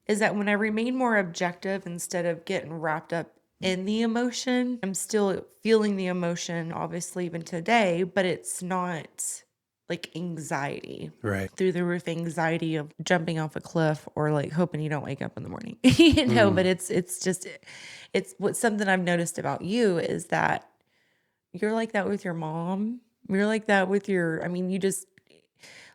is that when I remain more objective instead of getting wrapped up in the emotion, I'm still feeling the emotion, obviously, even today, but it's not like anxiety. Right. Through the roof anxiety of jumping off a cliff or like hoping you don't wake up in the morning. But it's what's something I've noticed about you is that you're like that with your mom. You're like that with you just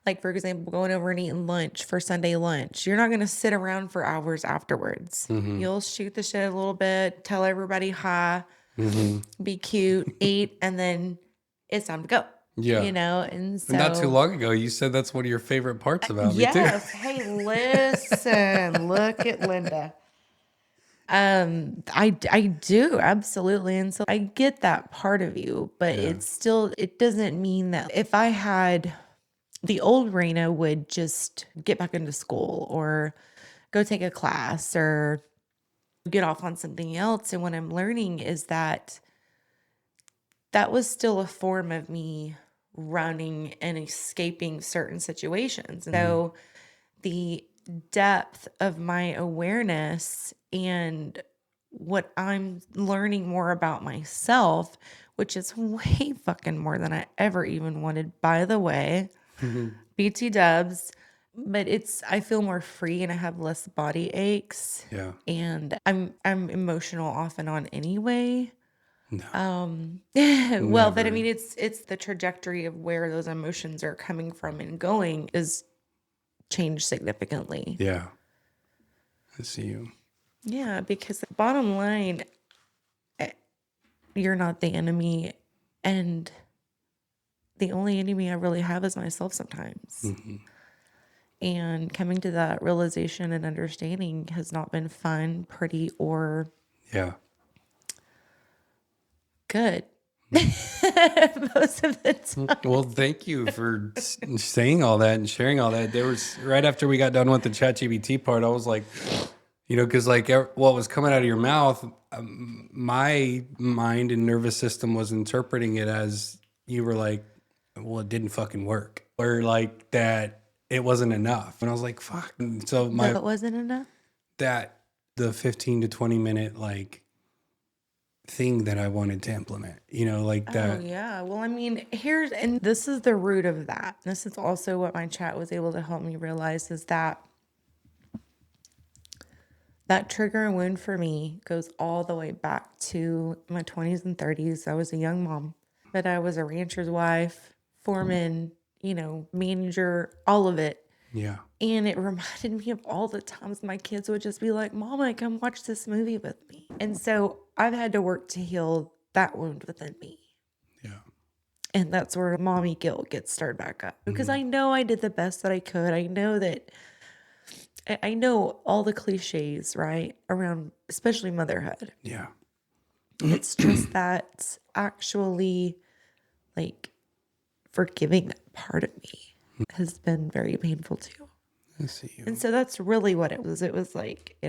like, for example, going over and eating lunch for Sunday lunch. You're not going to sit around for hours afterwards. You'll shoot the shit a little bit, tell everybody hi, be cute, eat, and then it's time to go. Yeah. And so. And not too long ago, you said that's one of your favorite parts about me, too. Yes. Hey, listen, look at Linda. I do absolutely. And so I get that part of you, but it doesn't mean that if I had the old Rayna would just get back into school or go take a class or get off on something else. And what I'm learning is that was still a form of me running and escaping certain situations. So the depth of my awareness and what I'm learning more about myself, which is way fucking more than I ever even wanted, by the way, BT dubs, but I feel more free and I have less body aches. Yeah. And I'm emotional off and on anyway. No. Well, but I mean, it's the trajectory of where those emotions are coming from and going is changed significantly. Yeah. I see you. Yeah, because the bottom line, you're not the enemy, and the only enemy I really have is myself sometimes. And coming to that realization and understanding has not been fun, pretty, or good. Most of the time. Well, thank you for saying all that and sharing all that. There was right after we got done with the ChatGPT part, I was like, because like what was coming out of your mouth, my mind and nervous system was interpreting it as you were like, well, it didn't fucking work, or like that it wasn't enough. And I was like, fuck. And so That wasn't enough? that the 15 to 20 minute like thing that I wanted to implement, like that. Oh, yeah. Well, I mean, and this is the root of that. This is also what my chat was able to help me realize is that trigger and wound for me goes all the way back to my 20s and 30s. I was a young mom. but I was a rancher's wife, foreman, manager, all of it. Yeah. And it reminded me of all the times my kids would just be like, Mama, come watch this movie with me. And so I've had to work to heal that wound within me. Yeah. And that's where mommy guilt gets stirred back up. Because I know I did the best that I could. I know all the cliches, right? Around especially motherhood. Yeah. It's just that actually like forgiving that part of me has been very painful too. I see you. And so that's really what it was. It was like I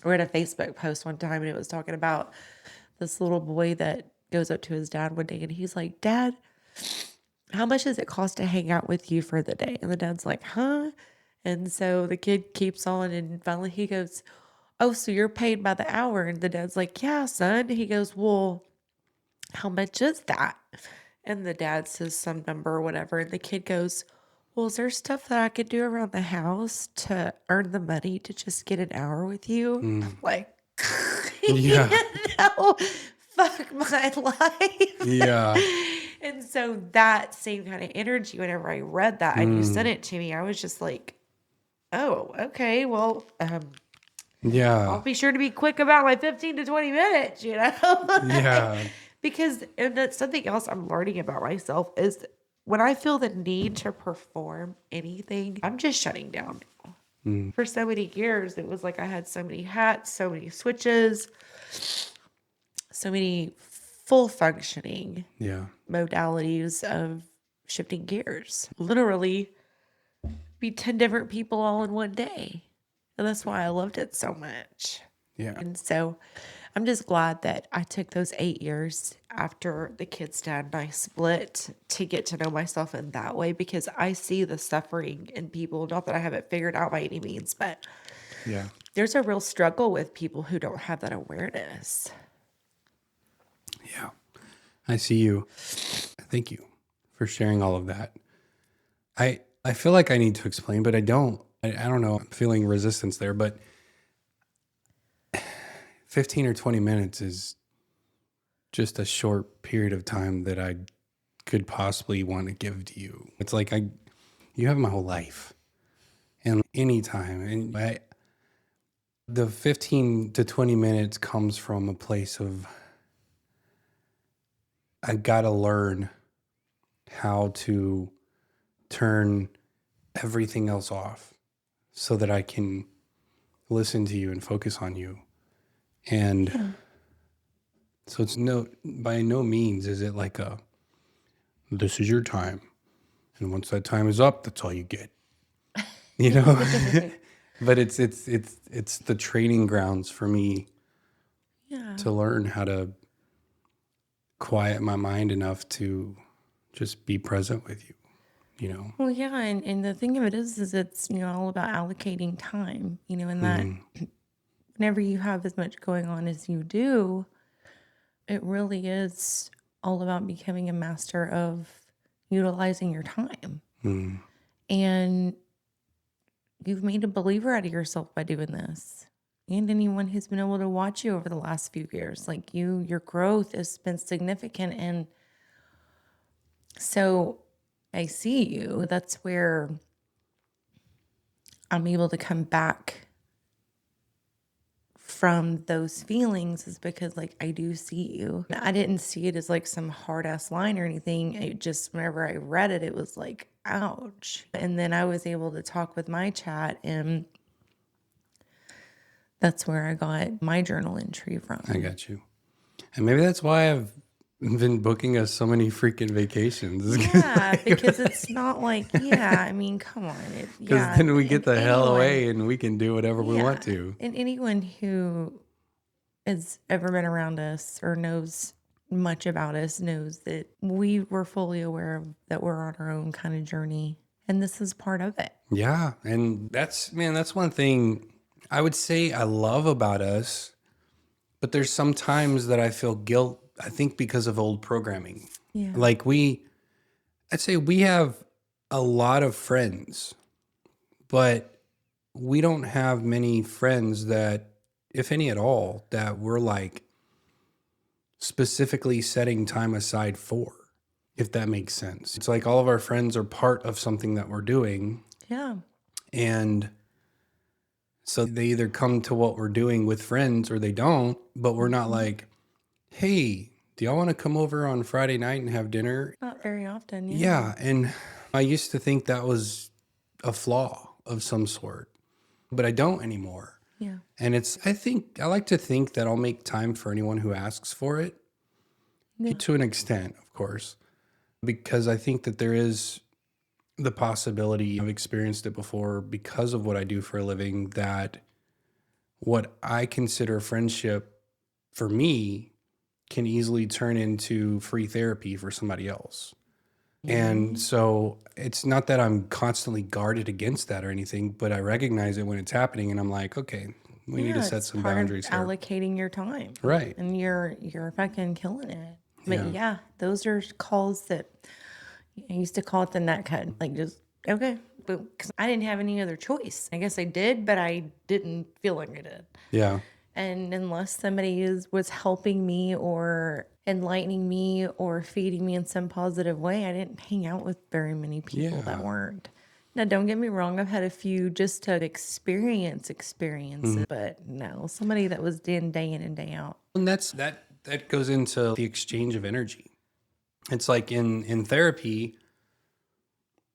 read a Facebook post one time and it was talking about this little boy that goes up to his dad one day and he's like, Dad, how much does it cost to hang out with you for the day? And the dad's like, huh? And so the kid keeps on and finally he goes, oh, so you're paid by the hour? And the dad's like, yeah, son. He goes, well, how much is that? And the dad says some number or whatever. And the kid goes, well, is there stuff that I could do around the house to earn the money to just get an hour with you? I'm like, Yeah. no, fuck my life. Yeah. And so that same kind of energy, whenever I read that and you sent it to me, I was just like, oh, okay, well, I'll Yeah. be sure to be quick about my 15 to 20 minutes, Yeah. Because, and that's something else I'm learning about myself is when I feel the need to perform anything, I'm just shutting down now. For so many years, it was like I had so many hats, so many switches, so many full functioning Yeah. modalities of shifting gears. Literally be 10 different people all in one day. And that's why I loved it so much. Yeah. And so I'm just glad that I took those 8 years after the kids' dad and I split to get to know myself in that way because I see the suffering in people. Not that I have it figured out by any means, but Yeah. there's a real struggle with people who don't have that awareness. Yeah. I see you. Thank you for sharing all of that. I feel like I need to explain, but I don't. I don't know. I'm feeling resistance there, but 15 or 20 minutes is just a short period of time that I could possibly want to give to you. It's like you have my whole life and any time. And the 15 to 20 minutes comes from a place of I've got to learn how to turn everything else off so that I can listen to you and focus on you. And so it's by no means is it like this is your time. And once that time is up, that's all you get. But it's the training grounds for me to learn how to quiet my mind enough to just be present with you. Well, yeah, and the thing of it is it's, all about allocating time, and that whenever you have as much going on as you do, it really is all about becoming a master of utilizing your time. And you've made a believer out of yourself by doing this. And anyone who's been able to watch you over the last few years, like your growth has been significant. And so I see you. That's where I'm able to come back from those feelings is because like I do see you. I didn't see it as like some hard ass line or anything. It just whenever I read it, it was like, ouch. And then I was able to talk with my chat and that's where I got my journal entry from. I got you. And maybe that's why I've been booking us so many freaking vacations. Yeah, because it's not like, I mean, come on. Because then we get the hell anyone- away and we can do whatever we want to. And anyone who has ever been around us or knows much about us knows that we were fully aware of that we're on our own kind of journey. And this is part of it. Yeah. And that's one thing I would say I love about us. But there's some times that I feel guilt, I think because of old programming. Yeah. Like I'd say we have a lot of friends, but we don't have many friends that, if any at all, that we're like specifically setting time aside for, if that makes sense. It's like all of our friends are part of something that we're doing. Yeah. And so they either come to what we're doing with friends or they don't, but we're not like, hey, do y'all want to come over on Friday night and have dinner? Not very often. Yeah. Yeah. And I used to think that was a flaw of some sort, but I don't anymore. Yeah. And I like to think that I'll make time for anyone who asks for it, to an extent, of course, because I think that there is the possibility, I've experienced it before because of what I do for a living, that what I consider friendship for me can easily turn into free therapy for somebody else. And so it's not that I'm constantly guarded against that or anything, but I recognize it when it's happening and I'm like, okay, we need to set it's some part of boundaries here. allocating your time. Right. And you're fucking killing it. But yeah, those are calls that I used to call it the nut cut. Like, just, okay. But because I didn't have any other choice. I guess I did, but I didn't feel like I did. Yeah. And unless somebody was helping me or enlightening me or feeding me in some positive way, I didn't hang out with very many people that weren't. Now, don't get me wrong. I've had a few just to experiences, but no, somebody that was day in and day out. And that goes into the exchange of energy. It's like in therapy,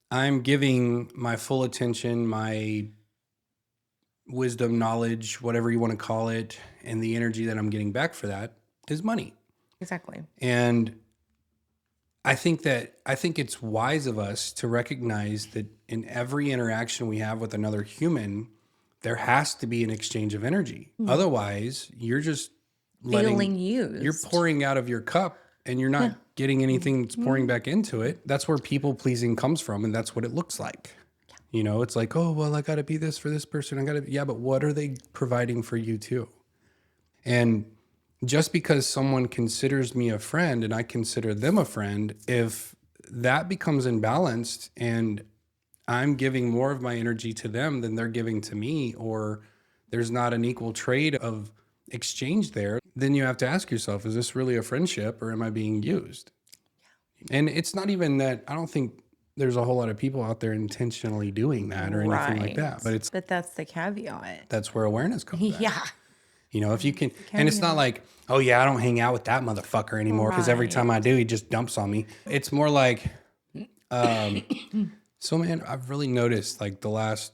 I'm giving my full attention, my wisdom, knowledge, whatever you want to call it, and the energy that I'm getting back for that is money. Exactly. And I think it's wise of us to recognize that in every interaction we have with another human, there has to be an exchange of energy. Otherwise, you're just Feeling used. You're pouring out of your cup and you're not getting anything that's pouring back into it. That's where people pleasing comes from, and that's what it looks like. You know, it's like, oh, well, I got to be this for this person. Yeah, but what are they providing for you too? And just because someone considers me a friend and I consider them a friend, if that becomes imbalanced and I'm giving more of my energy to them than they're giving to me, or there's not an equal trade of exchange there, then you have to ask yourself, is this really a friendship or am I being used? And it's not even that, I don't think there's a whole lot of people out there intentionally doing that or anything like that, but that's the caveat. That's where awareness comes back. Yeah. You know, if you can, and it's not like, oh yeah, I don't hang out with that motherfucker anymore because every time I do, he just dumps on me. It's more like, so man, I've really noticed like the last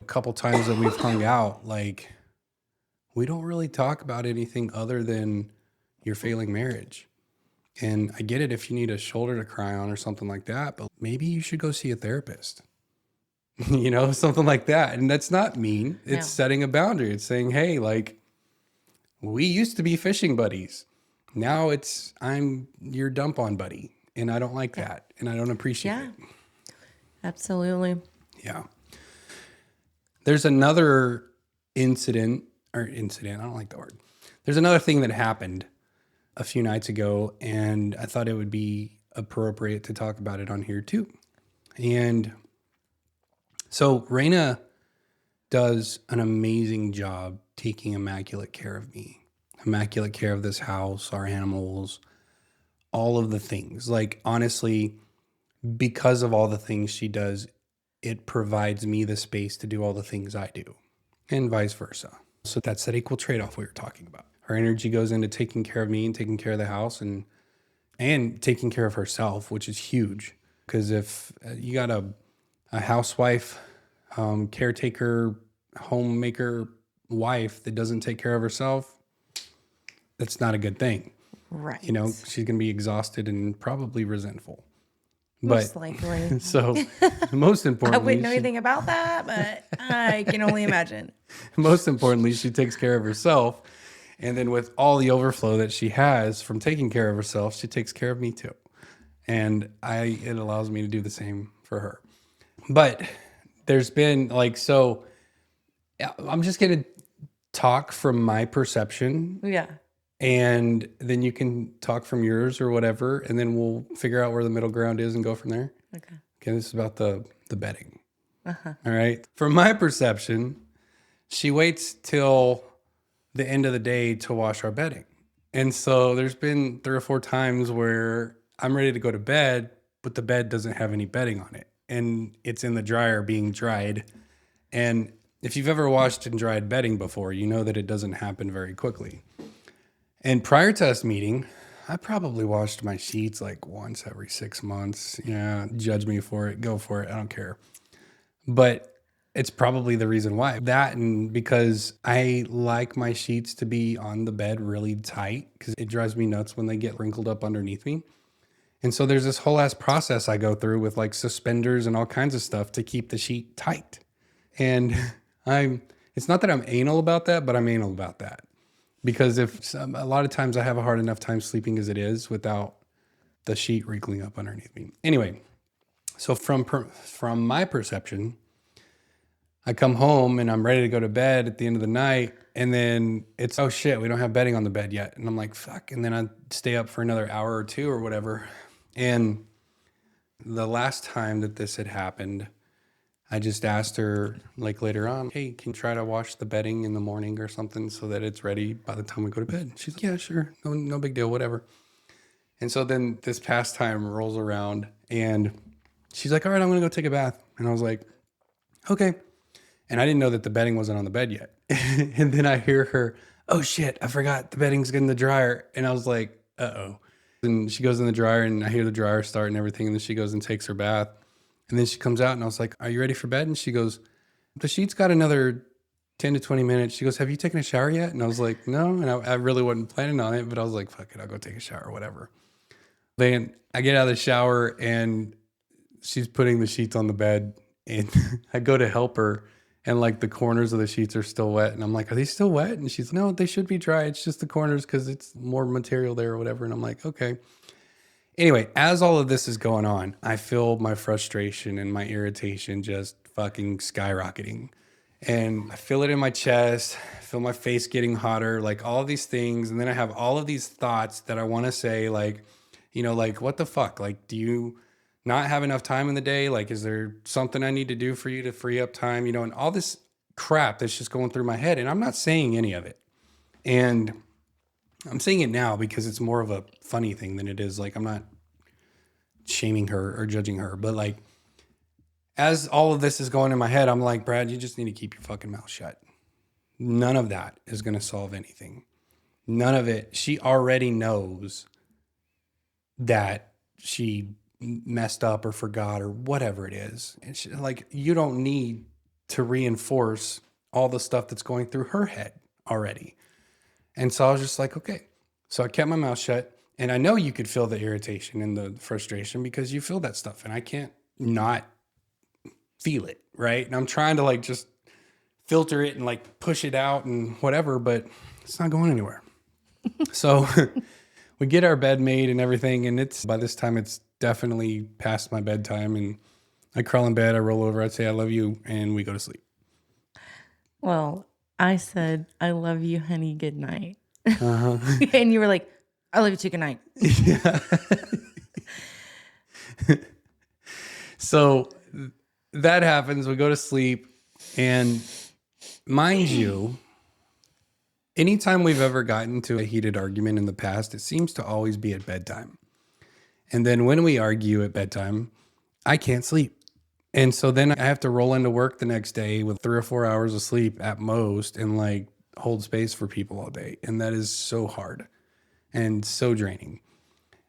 couple times that we've hung out, like we don't really talk about anything other than your failing marriage. And I get it if you need a shoulder to cry on or something like that, but maybe you should go see a therapist. You know, something like that. And that's not mean. It's setting a boundary. It's saying, hey, like, we used to be fishing buddies. Now I'm your dump on buddy. And I don't like that. And I don't appreciate it. Absolutely. Yeah. There's another incident, I don't like the word. There's another thing that happened a few nights ago, and I thought it would be appropriate to talk about it on here too. And so Rayna does an amazing job taking immaculate care of me, immaculate care of this house, our animals, all of the things. Like, honestly, because of all the things she does, it provides me the space to do all the things I do, and vice versa. So that's that equal trade-off we were talking about. Her energy goes into taking care of me and taking care of the house and taking care of herself, which is huge. Because if you got a housewife, caretaker, homemaker wife that doesn't take care of herself, that's not a good thing. Right. You know, she's going to be exhausted and probably resentful. Most likely. So most importantly, I wouldn't know anything about that, but I can only imagine. Most importantly, she takes care of herself. And then with all the overflow that she has from taking care of herself, she takes care of me too. And it allows me to do the same for her. But there's been so I'm just going to talk from my perception. Yeah. And then you can talk from yours or whatever. And then we'll figure out where the middle ground is and go from there. Okay. This is about the bedding. All right. From my perception, she waits till the end of the day to wash our bedding. And so there's been 3 or 4 times where I'm ready to go to bed, but the bed doesn't have any bedding on it. And it's in the dryer being dried. And if you've ever washed and dried bedding before, you know that it doesn't happen very quickly. And prior to us meeting, I probably washed my sheets like once every 6 months. Yeah, judge me for it. Go for it. I don't care. But it's probably the reason why. That and because I like my sheets to be on the bed really tight because it drives me nuts when they get wrinkled up underneath me. And so there's this whole ass process I go through with like suspenders and all kinds of stuff to keep the sheet tight. And it's not that I'm anal about that, but I'm anal about that. Because a lot of times I have a hard enough time sleeping as it is without the sheet wrinkling up underneath me. Anyway, so from my perception, I come home and I'm ready to go to bed at the end of the night. And then it's, oh shit, we don't have bedding on the bed yet. And I'm like, fuck. And then I stay up for another hour or two or whatever. And the last time that this had happened, I just asked her like later on, hey, can you try to wash the bedding in the morning or something so that it's ready by the time we go to bed? She's like, yeah, sure. No big deal, whatever. And so then this past time rolls around and she's like, all right, I'm going to go take a bath. And I was like, okay. And I didn't know that the bedding wasn't on the bed yet. And then I hear her, oh shit, I forgot the bedding's in the dryer. And I was like, uh-oh. And she goes in the dryer and I hear the dryer start and everything. And then she goes and takes her bath. And then she comes out and I was like, are you ready for bed? And she goes, the sheet's got another 10 to 20 minutes. She goes, have you taken a shower yet? And I was like, no. And I really wasn't planning on it, but I was like, fuck it, I'll go take a shower or whatever. Then I get out of the shower and she's putting the sheets on the bed and I go to help her. And like the corners of the sheets are still wet. And I'm like, are they still wet? And she's, no, they should be dry. It's just the corners because it's more material there or whatever. And I'm like, okay. Anyway, as all of this is going on, I feel my frustration and my irritation just fucking skyrocketing. And I feel it in my chest, I feel my face getting hotter, like all of these things. And then I have all of these thoughts that I want to say, like, like, what the fuck? Like, do you not have enough time in the day? Like, is there something I need to do for you to free up time? And all this crap that's just going through my head. And I'm not saying any of it. And I'm saying it now because it's more of a funny thing than it is. Like, I'm not shaming her or judging her. But like, as all of this is going in my head, I'm like, Brad, you just need to keep your fucking mouth shut. None of that is going to solve anything. None of it. She already knows that she messed up or forgot or whatever it is. And she, like, you don't need to reinforce all the stuff that's going through her head already. And so I was just like, okay. So I kept my mouth shut. And I know you could feel the irritation and the frustration because you feel that stuff. And I can't not feel it, right? And I'm trying to like just filter it and like push it out and whatever, but it's not going anywhere. So we get our bed made and everything. And by this time, it's definitely past my bedtime. And I crawl in bed, I roll over, I say, I love you. And we go to sleep. Well, I said, I love you, honey. Good night. And you were like, I love you too. Good night. Yeah. So that happens. We go to sleep. And mind you, anytime we've ever gotten to a heated argument in the past, it seems to always be at bedtime. And then when we argue at bedtime, I can't sleep. And so then I have to roll into work the next day with 3 or 4 hours of sleep at most and like hold space for people all day. And that is so hard and so draining.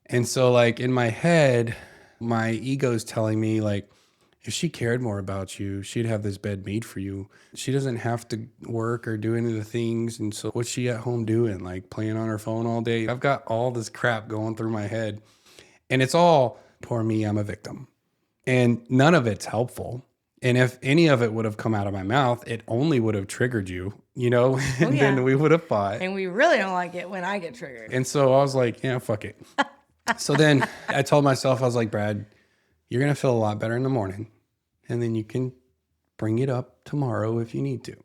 And so like in my head, my ego's telling me like, if she cared more about you, she'd have this bed made for you. She doesn't have to work or do any of the things. And so what's she at home doing? Like playing on her phone all day? I've got all this crap going through my head. And it's all, poor me, I'm a victim. And none of it's helpful. And if any of it would have come out of my mouth, it only would have triggered you, and then we would have fought. And we really don't like it when I get triggered. And so I was like, yeah, fuck it. So then I told myself, I was like, Brad, you're going to feel a lot better in the morning. And then you can bring it up tomorrow if you need to.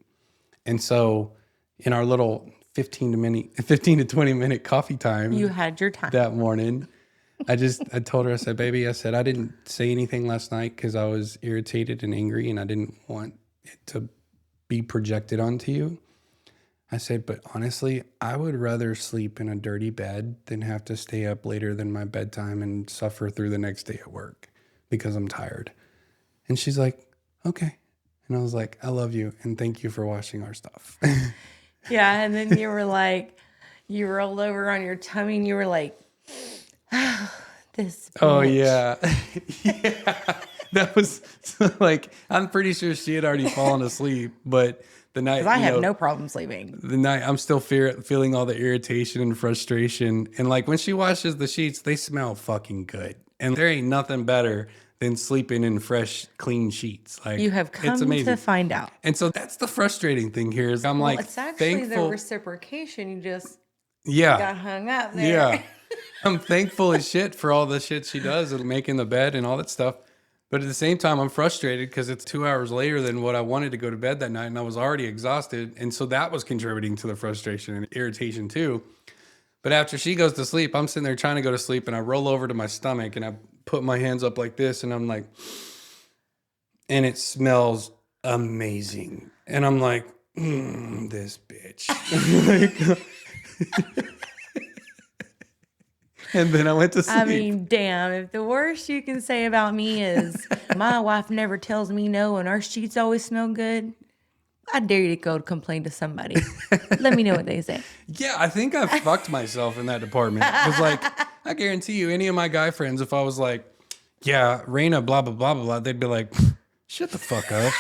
And so in our little 15 to 20 minute coffee time. You had your time. That morning. I told her, I said, baby, I said, I didn't say anything last night because I was irritated and angry and I didn't want it to be projected onto you. I said, but honestly, I would rather sleep in a dirty bed than have to stay up later than my bedtime and suffer through the next day at work because I'm tired. And she's like, okay. And I was like, I love you. And thank you for washing our stuff. Yeah. And then you were like, you rolled over on your tummy and you were like, this bitch. Oh, yeah. Yeah. That was like, I'm pretty sure she had already fallen asleep, but the night, Because I have no problem sleeping. the night I'm still feeling all the irritation and frustration. And like when she washes the sheets, they smell fucking good. And there ain't nothing better than sleeping in fresh, clean sheets. Like You have it's come amazing. to find out. And so that's the frustrating thing here is I'm Well, like, it's actually thankful. the reciprocation. You just Yeah. got hung up there. Yeah. I'm thankful as shit for all the shit she does and making the bed and all that stuff. But at the same time, I'm frustrated because it's 2 hours later than what I wanted to go to bed that night. And I was already exhausted. And so that was contributing to the frustration and irritation too. But after she goes to sleep, I'm sitting there trying to go to sleep and I roll over to my stomach and I put my hands up like this and I'm like, and it smells amazing. And I'm like, this bitch. And then I went to sleep. I mean, damn, if the worst you can say about me is my wife never tells me no and our sheets always smell good, I dare you to go complain to somebody. Let me know what they say. Yeah, I think I fucked myself in that department. Because, like, I guarantee you, any of my guy friends, if I was like, yeah, Rayna, blah, blah, blah, blah, blah, they'd be like, shut the fuck up.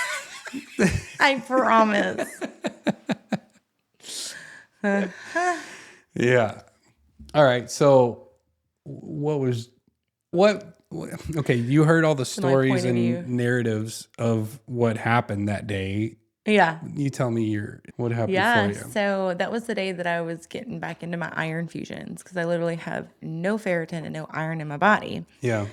I promise. Yeah. All right. So, okay, you heard all the stories point of view. and narratives of what happened that day. Yeah. You tell me what happened Yeah. for you. So that was the day that I was getting back into my iron fusions because I literally have no ferritin and no iron in my body. Yeah.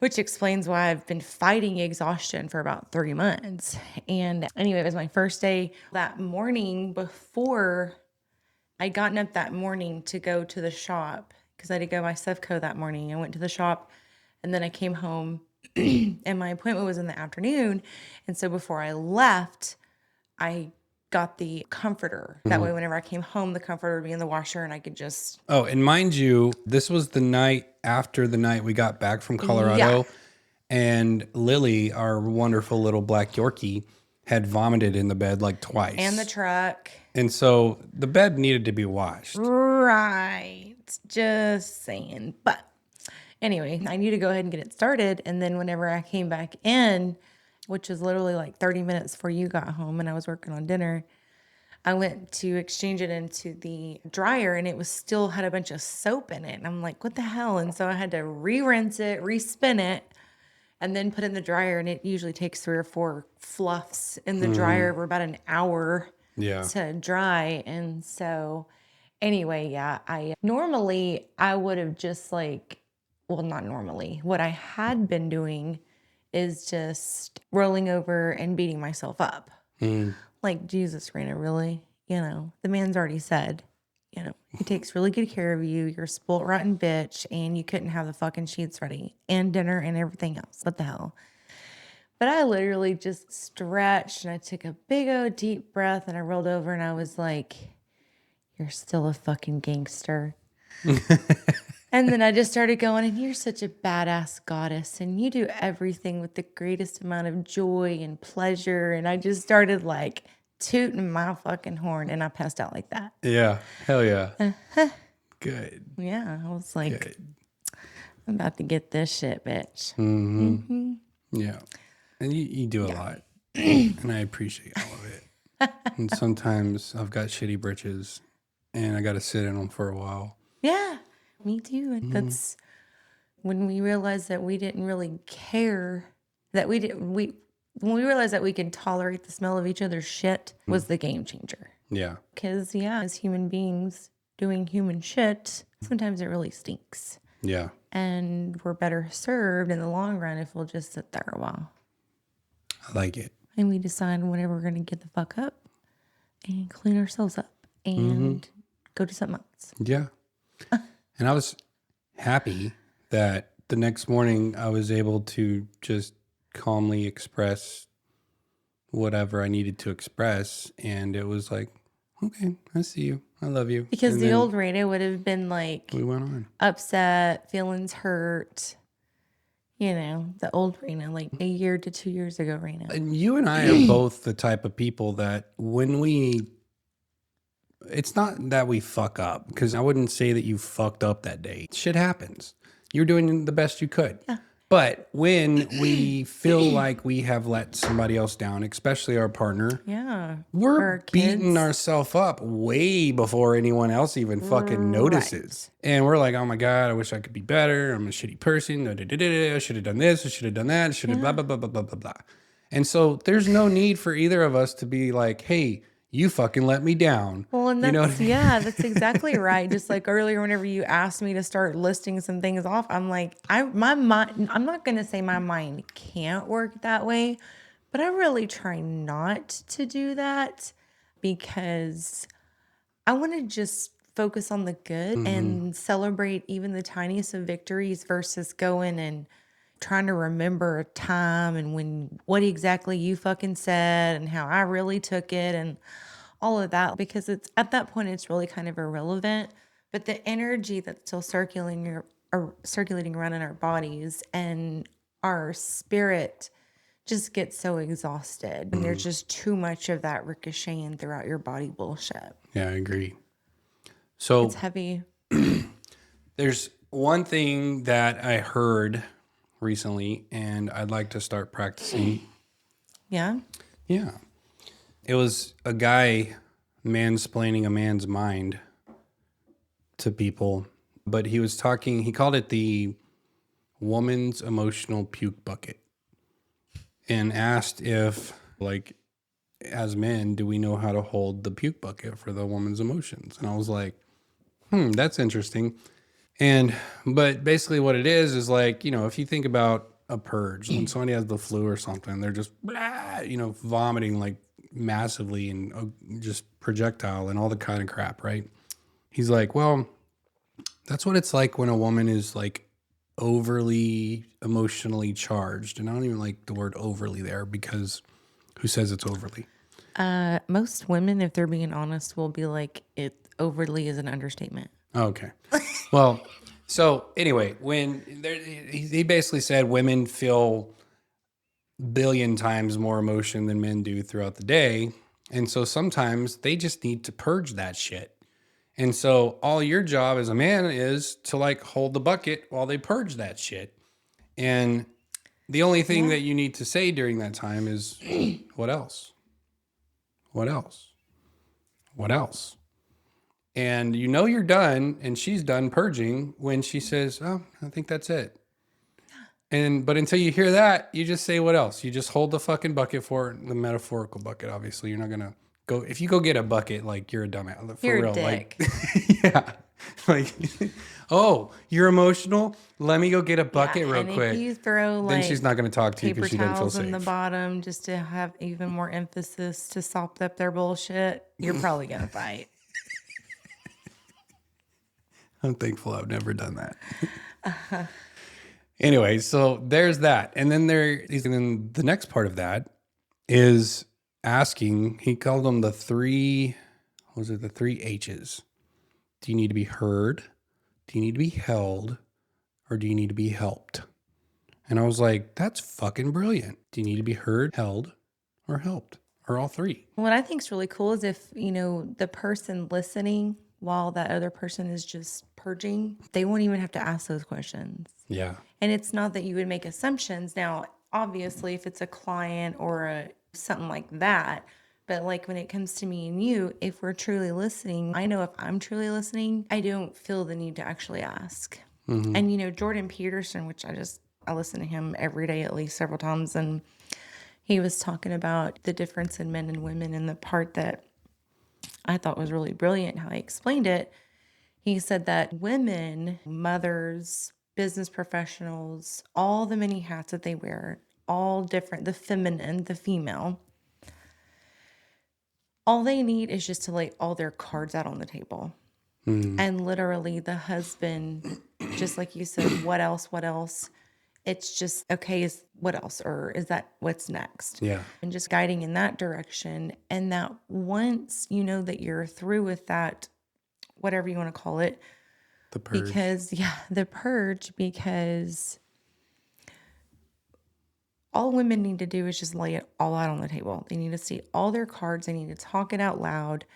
Which explains why I've been fighting exhaustion for about 3 months. And anyway, it was my first day that morning before I'd gotten up that morning to go to the shop because I had to go my Sevco that morning. I went to the shop and then I came home and my appointment was in the afternoon. And so before I left, I got the comforter. That way, whenever I came home, the comforter would be in the washer and I could just. Oh, and mind you, this was the night after the night we got back from Colorado. Yeah. And Lily, our wonderful little black Yorkie, had vomited in the bed like twice. And the truck. And so the bed needed to be washed. Right. Just saying. But anyway, I need to go ahead and get it started. And then whenever I came back in, which was literally like 30 minutes before you got home and I was working on dinner, I went to exchange it into the dryer and it was still had a bunch of soap in it. And I'm like, what the hell? And so I had to re-rinse it, re-spin it, and then put it in the dryer. And it usually takes 3 or 4 fluffs in the dryer for about an hour to dry. And so anyway, yeah, I would have just like, well, not normally. What I had been doing is just rolling over and beating myself up. Like, Jesus, Rayna, really? You know, the man's already said, you know, he takes really good care of you. You're a spoiled rotten bitch and you couldn't have the fucking sheets ready and dinner and everything else. What the hell? But I literally just stretched and I took a big old deep breath and I rolled over and I was like, you're still a fucking gangster. And then I just started going, and you're such a badass goddess, and you do everything with the greatest amount of joy and pleasure. And I just started like tooting my fucking horn, and I passed out like that. Yeah. Hell yeah. Good. Yeah, I was like, Good. I'm about to get this shit, bitch. Yeah. And you do a lot. And I appreciate all of it. And sometimes I've got shitty britches and I got to sit in them for a while. Yeah, me too. And that's when we realized that we didn't really care, that when we realized that we could tolerate the smell of each other's shit was the game changer. Yeah. Because, yeah, as human beings doing human shit, sometimes it really stinks. Yeah. And we're better served in the long run if we'll just sit there a while. I like it. And we decide whenever we're going to get the fuck up and clean ourselves up and go do something else. Yeah. And I was happy that the next morning I was able to just calmly express whatever I needed to express. And it was like, Okay, I see you. I love you. Because And the then old Rayna would have been like we went on. upset, feelings hurt. The old Rayna, like a year to 2 years ago Rayna. And you and I are both the type of people that it's not that we fuck up, because I wouldn't say that you fucked up that day. Shit happens. You're doing the best you could. Yeah. But when we feel like we have let somebody else down, especially our partner, Yeah. we're Or beating kids. ourselves up way before anyone else even fucking notices. And we're like, oh my God, I wish I could be better. I'm a shitty person. I should have done this. I should have done that. I should have blah, blah, blah, blah, blah, blah, blah. And so there's no need for either of us to be like, hey, you fucking let me down. Well, and You know that's, what I mean? yeah, that's exactly right. Just like earlier, whenever you asked me to start listing some things off, I'm like, my mind, I'm not going to say my mind can't work that way, but I really try not to do that because I want to just focus on the good and celebrate even the tiniest of victories versus going and trying to remember a time and what exactly you fucking said and how I really took it and all of that, because it's at that point it's really kind of irrelevant. But the energy that's still circulating around in our bodies and our spirit just gets so exhausted and there's just too much of that ricocheting throughout your body bullshit. Yeah, I agree. So It's heavy. there's one thing that I heard recently, and I'd like to start practicing. Yeah. Yeah. It was a guy mansplaining a man's mind to people, but he called it the woman's emotional puke bucket, and asked if, like, as men, do we know how to hold the puke bucket for the woman's emotions? And I was like, that's interesting. But basically what it is like, if you think about a purge, when somebody has the flu or something, they're just, blah, vomiting like massively and just projectile and all the kind of crap, right? He's like, well, that's what it's like when a woman is like overly emotionally charged. And I don't even like the word overly there, because who says it's overly? Most women, if they're being honest, will be like, it overly is an understatement. Okay. Well, so anyway, he basically said women feel billion times more emotion than men do throughout the day. And so sometimes they just need to purge that shit. And so all your job as a man is to like hold the bucket while they purge that shit. And the only thing that you need to say during that time is, what else? What else? What else? And you're done, and she's done purging when she says, oh, I think that's it. But until you hear that, you just say, what else? You just hold the fucking bucket for the metaphorical bucket. Obviously, you're not going to go, if you go get a bucket, like, you're a dumbass. For You're real. a dick. Like, yeah. Like, oh, you're emotional? Let me go get a bucket real and quick. if you throw Then like she's not going to talk to you paper because she doesn't feel towels safe. in the bottom just to have even more emphasis to sop up their bullshit, you're probably going to fight. I'm thankful I've never done that. Anyway, so there's that. And then the next part of that is asking, he called them the three H's. Do you need to be heard? Do you need to be held? Or do you need to be helped? And I was like, that's fucking brilliant. Do you need to be heard, held, or helped? Or all three? What I think is really cool is if, the person listening while that other person is just purging, they won't even have to ask those questions. Yeah. And it's not that you would make assumptions. Now, obviously, if it's a client or something like that, but like when it comes to me and you, if we're truly listening, I know if I'm truly listening, I don't feel the need to actually ask. Mm-hmm. And, Jordan Peterson, which I listen to him every day, at least several times. And he was talking about the difference in men and women, and the part that I thought was really brilliant, how he explained it. He said that women, mothers, business professionals, all the many hats that they wear, all different, the feminine, the female, all they need is just to lay all their cards out on the table. And literally the husband, just like you said, what else? It's just, okay, is what else? Or is that what's next? Yeah. And just guiding in that direction. And that once you know that you're through with that, whatever you want to call it, The purge. because, yeah, the purge, because all women need to do is just lay it all out on the table. They need to see all their cards. They need to talk it out loud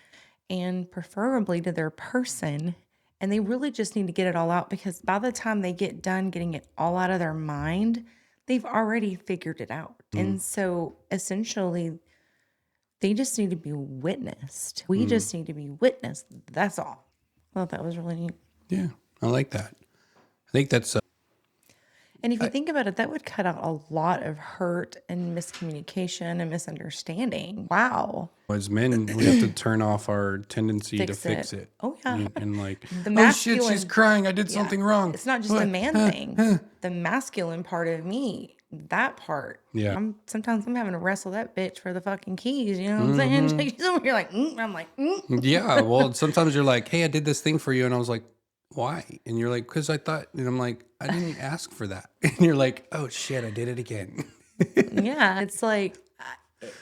and preferably to their person. And they really just need to get it all out because by the time they get done getting it all out of their mind, they've already figured it out. And so essentially, they just need to be witnessed. We just need to be witnessed. That's all. I thought that was really neat. Yeah. I like that. I think that's And if you think about it, that would cut out a lot of hurt and miscommunication and misunderstanding. Wow. as men, we have to turn off our tendency to Fix fix it. it. Oh, yeah. And like, The oh shit, she's masculine- crying. I did something wrong. It's not just a man thing. The masculine part of me, that part. Yeah. Sometimes I'm having to wrestle that bitch for the fucking keys. You know what I'm saying? She's over here like, I'm like, Yeah. Well, sometimes you're like, hey, I did this thing for you. And I was like, why? And you're like, because I thought, and I'm like, I didn't ask for that. And you're like, oh shit, I did it again. yeah. It's like,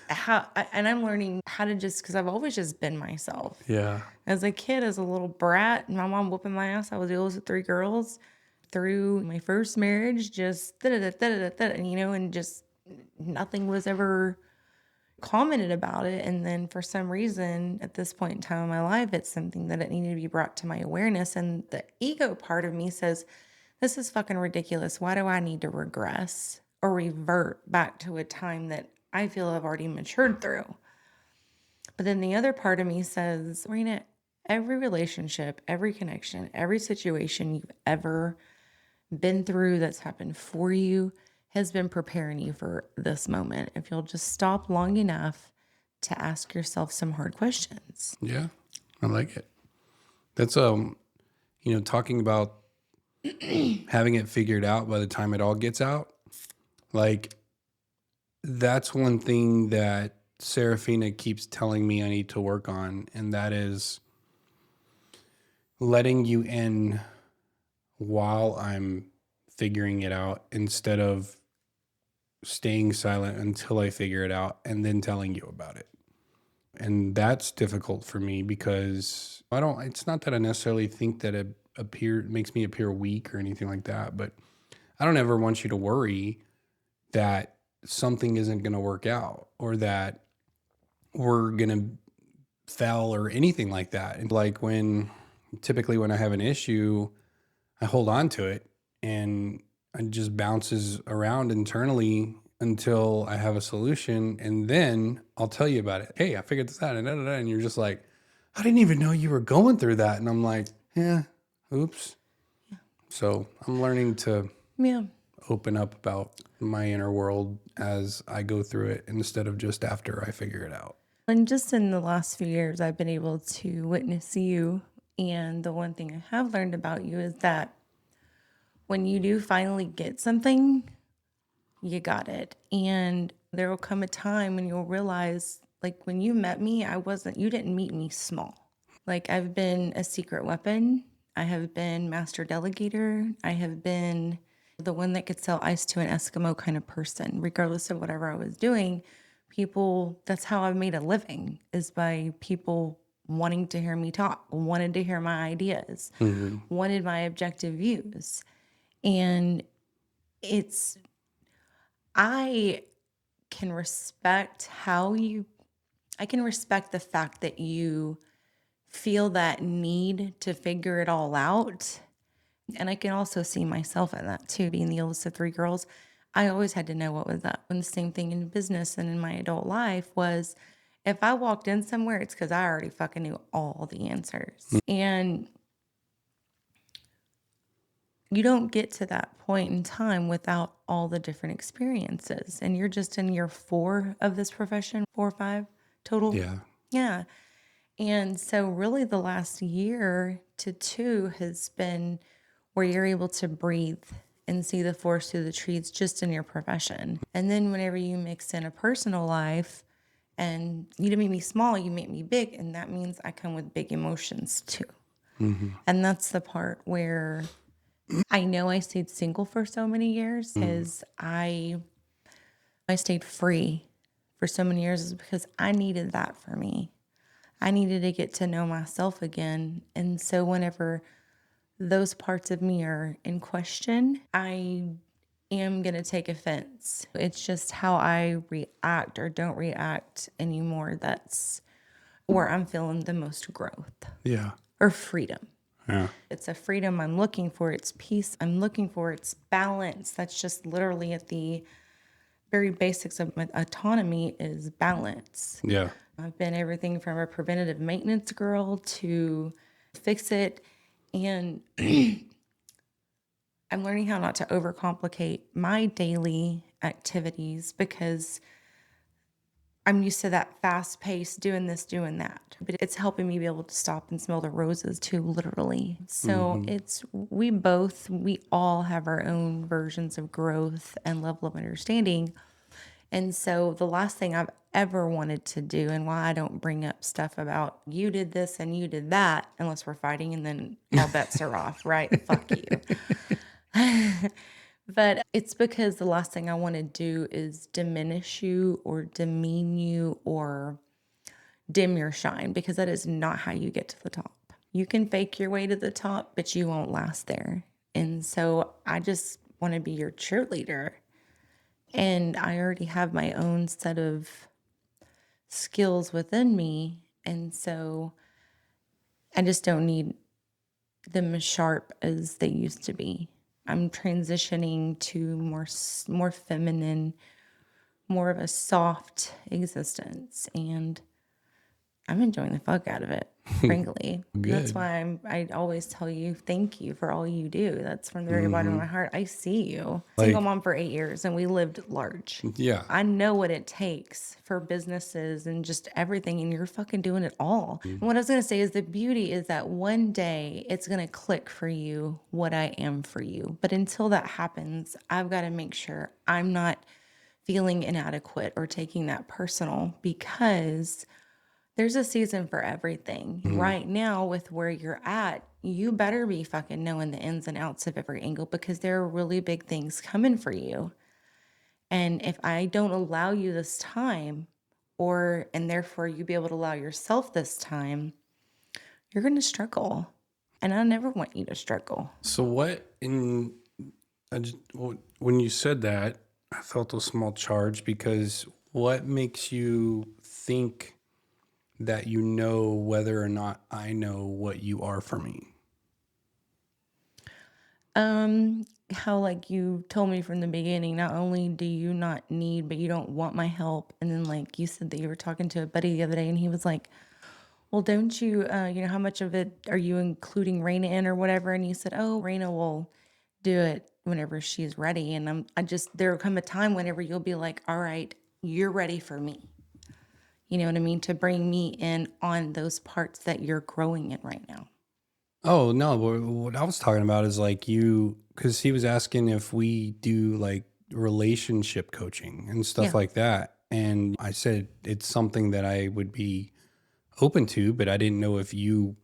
and I'm learning how to just, because I've always just been myself. Yeah. As a kid, as a little brat, my mom whooping my ass. I was the oldest of 3 girls. Through my first marriage, just and and just nothing was ever commented about it. And then for some reason, at this point in time in my life, it's something that it needed to be brought to my awareness. And the ego part of me says, this is fucking ridiculous. Why do I need to regress or revert back to a time that I feel I've already matured through? But then the other part of me says, Rayna, every relationship, every connection, every situation you've ever been through that's happened for you has been preparing you for this moment. If you'll just stop long enough to ask yourself some hard questions. Yeah. I like it. That's, talking about having it figured out by the time it all gets out. Like, that's one thing that Serafina keeps telling me I need to work on. And that is letting you in while I'm figuring it out instead of staying silent until I figure it out and then telling you about it. And that's difficult for me because it's not that I necessarily think that it makes me appear weak or anything like that, but I don't ever want you to worry that something isn't going to work out or that we're going to fail or anything like that. And like typically when I have an issue, I hold on to it and it just bounces around internally until I have a solution. And then I'll tell you about it. Hey, I figured this out. And you're just like, I didn't even know you were going through that. And I'm like, yeah, oops. Yeah. So I'm learning to open up about my inner world as I go through it instead of just after I figure it out. And just in the last few years, I've been able to witness you. And the one thing I have learned about you is that when you do finally get something, you got it. And there will come a time when you'll realize, like when you met me, you didn't meet me small. Like I've been a secret weapon. I have been master delegator. I have been the one that could sell ice to an Eskimo kind of person, regardless of whatever I was doing. That's how I've made a living, is by people wanting to hear me talk, wanted to hear my ideas, wanted my objective views. And I can respect I can respect the fact that you feel that need to figure it all out. And I can also see myself in that too, being the oldest of 3 girls. I always had to know what was up. And the same thing in business and in my adult life was, if I walked in somewhere, it's because I already fucking knew all the answers. And you don't get to that point in time without all the different experiences. And you're just in year 4 of this profession, 4 or 5 total. Yeah. Yeah. And so really the last year to 2 has been where you're able to breathe and see the forest through the trees just in your profession. And then whenever you mix in a personal life, and you don't make me small, you make me big. And that means I come with big emotions too. And that's the part where I know I stayed single for so many years Mm. because I stayed free for so many years is because I needed that for me. I needed to get to know myself again. And so whenever those parts of me are in question, I am going to take offense. It's just how I react or don't react anymore. That's where I'm feeling the most growth Yeah. or freedom. Yeah. It's a freedom I'm looking for. It's peace I'm looking for. It's balance. That's just literally at the very basics of my autonomy is balance. Yeah. I've been everything from a preventative maintenance girl to fix it. And I'm learning how not to overcomplicate my daily activities because I'm used to that fast pace, doing this, doing that. But it's helping me be able to stop and smell the roses too, literally. So we all have our own versions of growth and level of understanding. And so the last thing I've ever wanted to do, and why I don't bring up stuff about you did this and you did that, unless we're fighting and then all bets are off, right? Fuck you. But it's because the last thing I want to do is diminish you or demean you or dim your shine because that is not how you get to the top. You can fake your way to the top, but you won't last there. And so I just want to be your cheerleader. And I already have my own set of skills within me. And so I just don't need them as sharp as they used to be. I'm transitioning to more feminine, more of a soft existence, and I'm enjoying the fuck out of it, frankly. That's Good. why I always tell you thank you for all you do. That's from the very bottom of my heart. I see you. Single mom for 8 years, and we lived large. Yeah. I know what it takes for businesses and just everything, and you're fucking doing it all. And what I was going to say is the beauty is that one day it's going to click for you what I am for you. But until that happens, I've got to make sure I'm not feeling inadequate or taking that personal because there's a season for everything. Right now, with where you're at, you better be fucking knowing the ins and outs of every angle because there are really big things coming for you. And if I don't allow you this time, and therefore you be able to allow yourself this time, you're going to struggle. And I never want you to struggle. So when you said that, I felt a small charge because what makes you think that you know whether or not I know what you are for me? How like you told me from the beginning, not only do you not need, but you don't want my help. And then like you said that you were talking to a buddy the other day and he was like, well, don't you, how much of it are you including Rayna in or whatever? And you said, oh, Rayna will do it whenever she's ready. And there'll come a time whenever you'll be like, all right, you're ready for me. You know what I mean? To bring me in on those parts that you're growing in right now. Oh, no. What I was talking about is like because he was asking if we do like relationship coaching and stuff Yeah. like that. And I said it's something that I would be open to, but I didn't know if you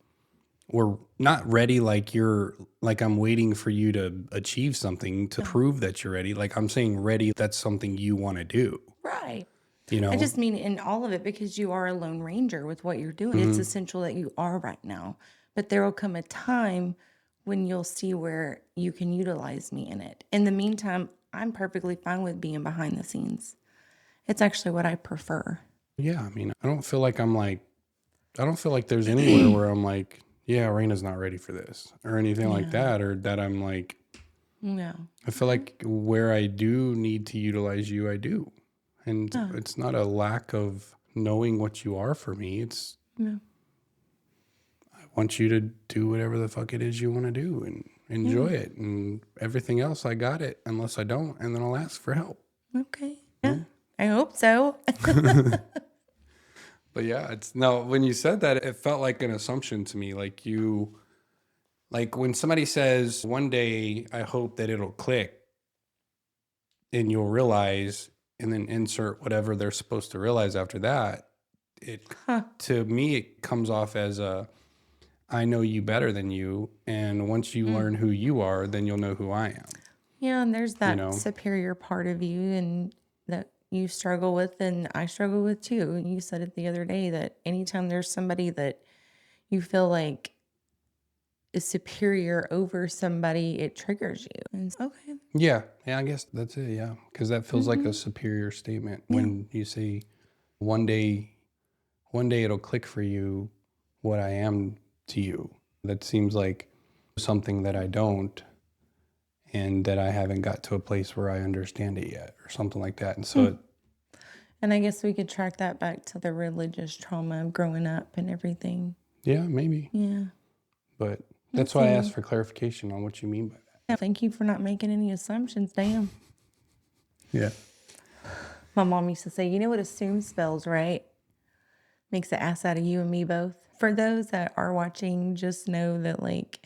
were not ready, like I'm waiting for you to achieve something to prove that you're ready. Like I'm saying ready, that's something you want to do, Right. you know? I just mean in all of it because you are a lone ranger with what you're doing. It's essential that you are right now. But there will come a time when you'll see where you can utilize me in it. In the meantime, I'm perfectly fine with being behind the scenes. It's actually what I prefer. Yeah. I mean, I don't feel like there's anywhere where I'm like, yeah, Raina's not ready for this or anything like Yeah. that, or that I'm like, No. I feel like where I do need to utilize you, I do. And Yeah. it's not a lack of knowing what you are for me. It's, No. I want you to do whatever the fuck it is you want to do and enjoy it. And everything else, I got it unless I don't. And then I'll ask for help. Okay. Yeah. I hope so. But yeah, when you said that, it felt like an assumption to me. Like when somebody says, one day I hope that it'll click and you'll realize, and then insert whatever they're supposed to realize after that, to me, it comes off as I know you better than you. And once you learn who you are, then you'll know who I am. Yeah, and there's that know? superior part of you and that you struggle with and I struggle with too. You said it the other day that anytime there's somebody that you feel like is superior over somebody, it triggers you. And it's okay. Yeah. Yeah, I guess that's it. Yeah. Because that feels like a superior statement when you say one day it'll click for you what I am to you. That seems like something that I don't, and that I haven't got to a place where I understand it yet or something like that. And so And I guess we could track that back to the religious trauma of growing up and everything. yeah, maybe. Yeah. But that's why I asked for clarification on what you mean by that. Yeah, thank you for not making any assumptions. Damn. Yeah. My mom used to say, you know what assume spells, right? Makes an ass out of you and me both. For those that are watching, just know that like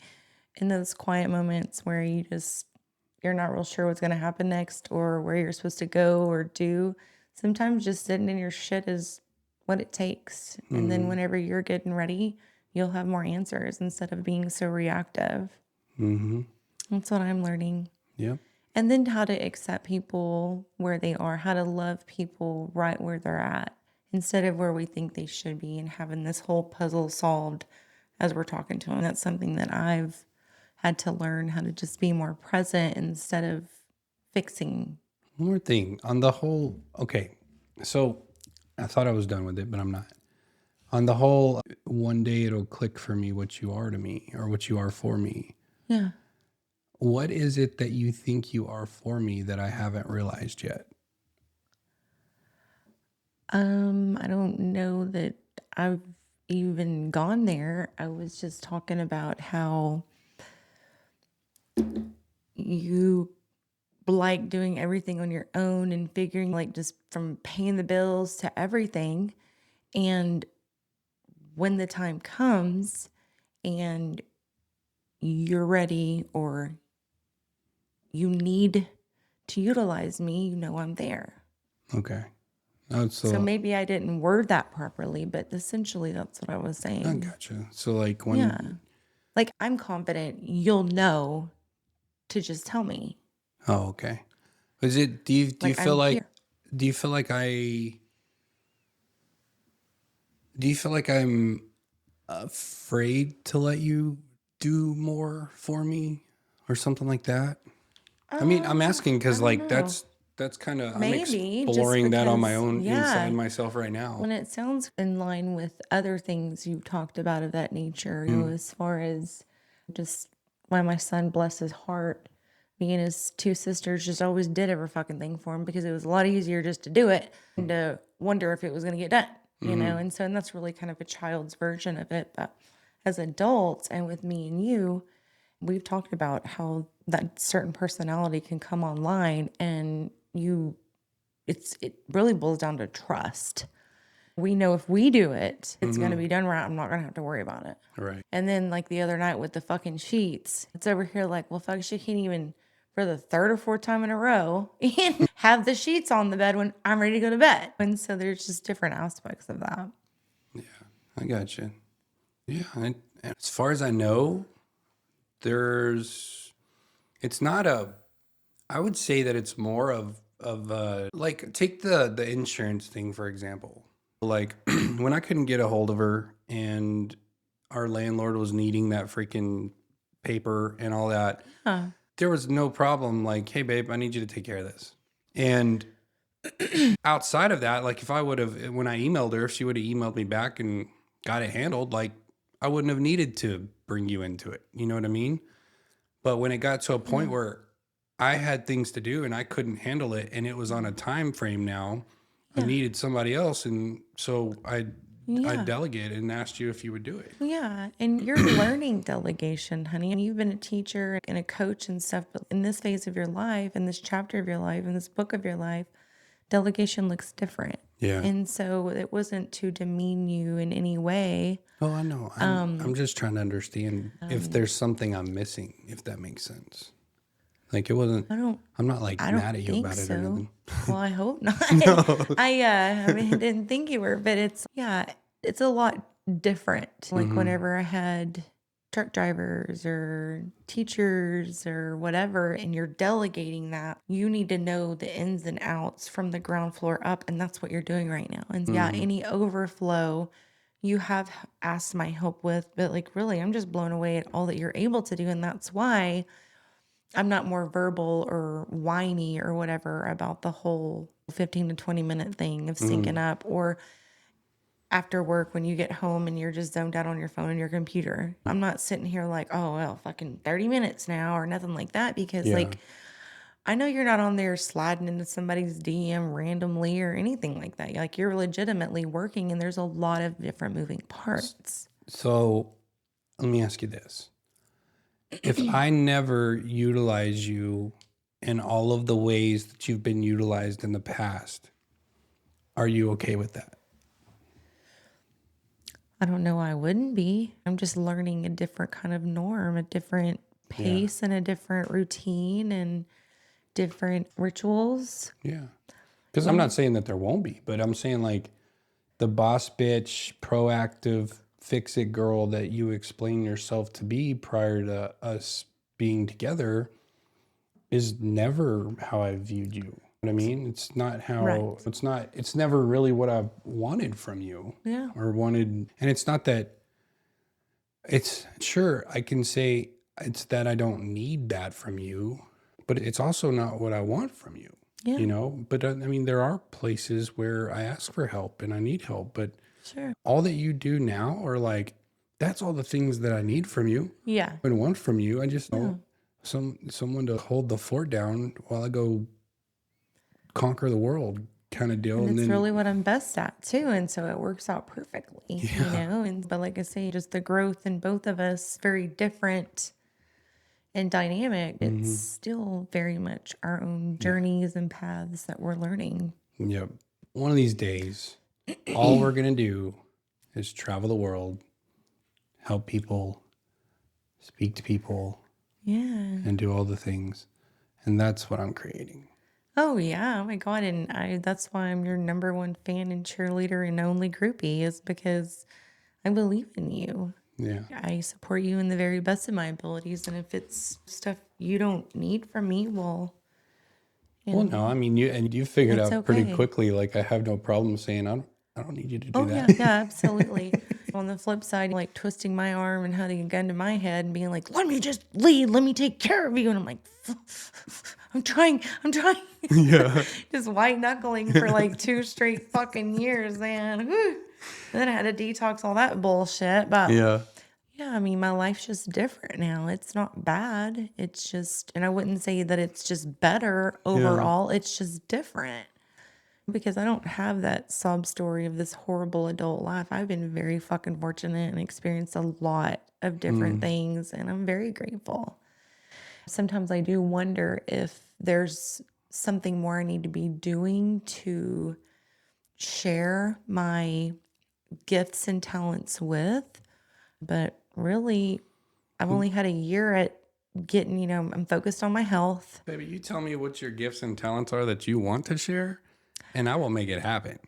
in those quiet moments where you're not real sure what's going to happen next or where you're supposed to go or do, sometimes just sitting in your shit is what it takes. And then whenever you're good and ready, you'll have more answers instead of being so reactive. Mm-hmm. That's what I'm learning. Yeah. And then how to accept people where they are, how to love people right where they're at instead of where we think they should be and having this whole puzzle solved as we're talking to them. That's something that I've had to learn how to just be more present instead of fixing. One more thing on the whole. Okay. So I thought I was done with it, but I'm not. On the whole, one day it'll click for me what you are to me or what you are for me. Yeah. What is it that you think you are for me that I haven't realized yet? I don't know that I've even gone there. I was just talking about how you like doing everything on your own and figuring like just from paying the bills to everything. And when the time comes and you're ready or you need to utilize me, you know I'm there. Okay. Oh, So maybe I didn't word that properly, but essentially that's what I was I saying. gotcha. So like when Yeah. Like I'm confident you'll know to just tell me. oh, okay. Is it do you Like feel I'm like here. do you feel like I do you feel like I'm afraid to let you do more for me or something like that? I mean, I'm asking because I don't like know. that's kind of I'm Maybe just exploring that on my because, own inside yeah, myself right now. when it sounds in line with other things you talked about of that nature, you know, as far as just why my son, bless his heart, me and his two sisters just always did every fucking thing for him because it was a lot easier just to do it and to wonder if it was going to get done, you know? And that's really kind of a child's version of it. But as adults and with me and you, we've talked about how that certain personality can come online and it really boils down to trust. We know if we do it, it's going to be done right. I'm not going to have to worry about it. Right. And then like the other night with the fucking sheets, it's over here like, well, fuck, she can't even for the third or fourth time in a row have the sheets on the bed when I'm ready to go to bed. And so there's just different aspects of that. Yeah, I got you. Yeah, and as far as I know, it's not a. I would say that it's more of like take the insurance thing for example. Like when I couldn't get a hold of her and our landlord was needing that freaking paper and all that, there was no problem. Like, hey babe, I need you to take care of this. And outside of that, like if I would have, when I emailed her, if she would have emailed me back and got it handled, like I wouldn't have needed to bring you into it. You know what I mean? But when it got to a point where I had things to do and I couldn't handle it and it was on a time frame now, I needed somebody else. And so I delegated and asked you if you would do it. Yeah, and you're learning delegation, honey. And you've been a teacher and a coach and stuff, but in this phase of your life, in this chapter of your life, in this book of your life, delegation looks different. Yeah. And so it wasn't to demean you in any way. Oh, I know. I'm just trying to understand if there's something I'm missing, if that makes sense. Like it wasn't. I'm not like I don't mad at you think about it so. or nothing. Well, I hope not. I mean, I didn't think you were, but it's a lot different. Like whenever I had truck drivers or teachers or whatever, and you're delegating that, you need to know the ins and outs from the ground floor up. And that's what you're doing right now. And yeah, any overflow you have asked my help with, but like really, I'm just blown away at all that you're able to do. And that's why I'm not more verbal or whiny or whatever about the whole 15 to 20 minute thing of syncing up, or after work when you get home and you're just zoned out on your phone and your computer. I'm not sitting here like, oh, well, fucking 30 minutes now or nothing like that, because Yeah. like, I know you're not on there sliding into somebody's DM randomly or anything like that. Like, you're legitimately working, and there's a lot of different moving parts. So let me ask you this. If I never utilize you in all of the ways that you've been utilized in the past, are you okay with that? I don't know why I wouldn't be. I'm just learning a different kind of norm, a different pace, and a different routine and different rituals. Yeah. Because I'm not saying that there won't be, but I'm saying like the boss bitch, proactive, fix it girl that you explain yourself to be prior to us being together is never how I viewed you. What I mean, it's not how Right. it's never really what I wanted from you. Yeah. Or wanted, and it's not that it's sure I can say it's that I don't need that from you, but it's also not what I want from you. Yeah. You know, but I mean, there are places where I ask for help and I need help, but Sure. all that you do now are like, that's all the things that I need from you Yeah. and want from you. I just know someone to hold the fort down while I go conquer the world kind of deal. And And it's then, really what I'm best at too. And so it works out perfectly, you know? And but like I say, just the growth in both of us, very different and dynamic. It's still very much our own journeys and paths that we're learning. yep. One of these days, all we're going to do is travel the world, help people, speak to people, Yeah. and do all the things. And that's what I'm creating. Oh yeah. Oh my God. And that's why I'm your number one fan and cheerleader and only groupie, is because I believe in you. Yeah. I support you in the very best of my abilities. And if it's stuff you don't need from me, well, Well, no, I mean, you figured it's out pretty okay. quickly. Like, I have no problem saying I don't need you to do Oh that. yeah, absolutely. On the flip side, like twisting my arm and having a gun to my head and being like, "Let me just lead, let me take care of you," and I'm like, "I'm trying," Yeah. just white knuckling for like 2 straight fucking years, man. Whew. And then I had to detox all that bullshit, but Yeah. yeah, I mean, my life's just different now. It's not bad. It's just, and I wouldn't say that it's just better overall. It's just different, because I don't have that sob story of this horrible adult life. I've been very fucking fortunate and experienced a lot of different things, and I'm very grateful. Sometimes I do wonder if there's something more I need to be doing to share my gifts and talents with, but really, I've only had a year at getting, I'm focused on my health. Baby, you tell me what your gifts and talents are that you want to share, and I will make it happen.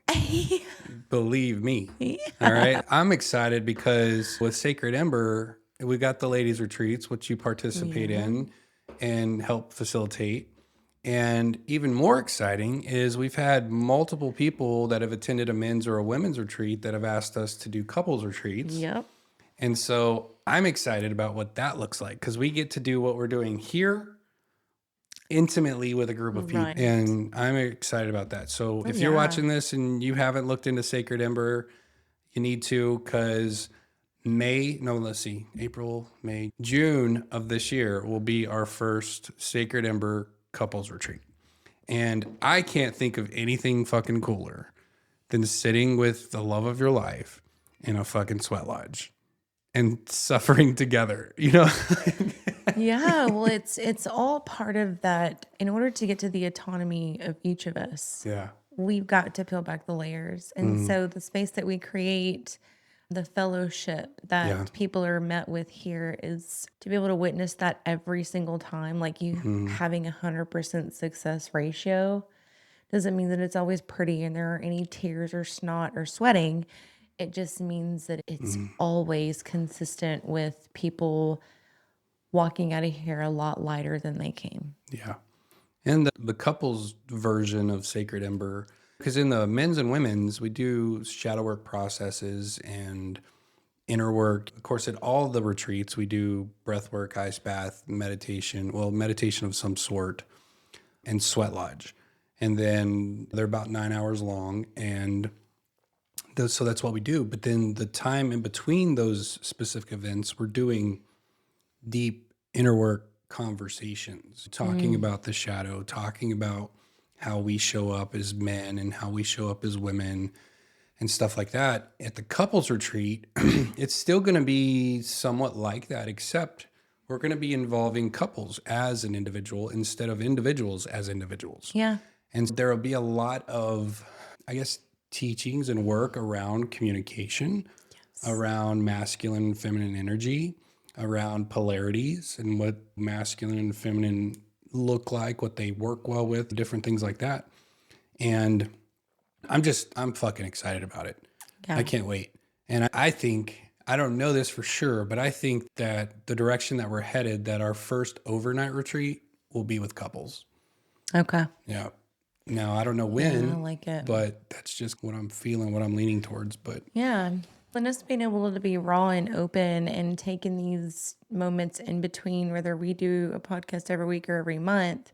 Believe me. All right. I'm excited because with Sacred Ember, we got the ladies' retreats, which you participate in and help facilitate. And even more exciting is we've had multiple people that have attended a men's or a women's retreat that have asked us to do couples retreats. Yep. And so I'm excited about what that looks like, because we get to do what we're doing here intimately with a group of people. Right. And I'm excited about that. So if you're yeah. watching this and you haven't looked into Sacred Ember, you need to, because April, May, June of this year will be our first Sacred Ember couples retreat. And I can't think of anything fucking cooler than sitting with the love of your life in a fucking sweat lodge and suffering together, you know? Yeah, well, it's all part of that. In order to get to the autonomy of each of us, Yeah. we've got to peel back the layers. And so the space that we create, the fellowship that people are met with here, is to be able to witness that every single time. Like, you having 100% success ratio doesn't mean that it's always pretty and there aren't any tears or snot or sweating. It just means that it's always consistent with people walking out of here a lot lighter than they came. Yeah. And the couples version of Sacred Ember, because in the men's and women's, we do shadow work processes and inner work. Of course, at all the retreats, we do breath work, ice bath, meditation, well, meditation of some sort, and sweat lodge. And then they're about 9 hours long. And so that's what we do. But then the time in between those specific events, we're doing deep inner work conversations, talking about the shadow, talking about how we show up as men and how we show up as women and stuff like that. At the couples retreat, it's still going to be somewhat like that, except we're going to be involving couples as an individual instead of individuals as individuals. Yeah. And there will be a lot of, I guess, teachings and work around communication, around masculine and feminine energy, around polarities and what masculine and feminine look like, what they work well with, different things like that. And I'm fucking excited about it. Yeah. I can't wait. And I think, I don't know this for sure, but I think that the direction that we're headed, that our first overnight retreat will be with couples. Okay. Yeah. Now, I don't know when, Yeah, I like it. but that's just what I'm feeling, what I'm leaning towards. But Yeah. And just being able to be raw and open and taking these moments in between, whether we do a podcast every week or every month,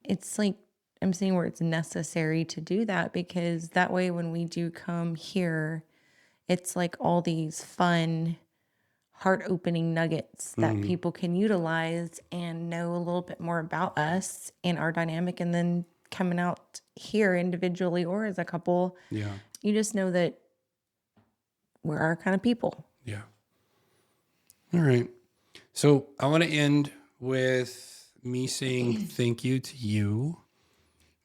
it's like I'm seeing where it's necessary to do that, because that way when we do come here, it's like all these fun, heart opening nuggets that people can utilize and know a little bit more about us and our dynamic. And then coming out here individually or as a couple, yeah, you just know that we're our kind of people. yeah. All right. So I want to end with me saying thank you to you,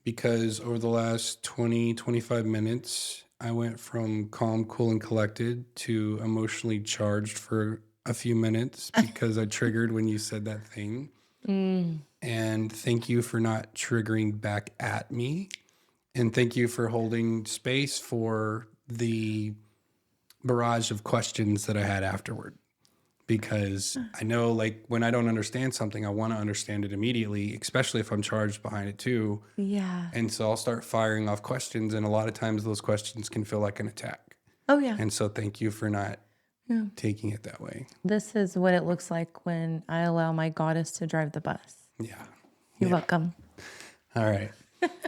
because over the last 20, 25 minutes, I went from calm, cool, and collected to emotionally charged for a few minutes because I triggered when you said that thing. And thank you for not triggering back at me. And thank you for holding space for the barrage of questions that I had afterward. Because I know, like, when I don't understand something, I want to understand it immediately, especially if I'm charged behind it too. Yeah. And so I'll start firing off questions. And a lot of times those questions can feel like an attack. Oh, yeah. And so thank you for not taking it that way. This is what it looks like when I allow my goddess to drive the bus. Yeah. You're welcome. All right.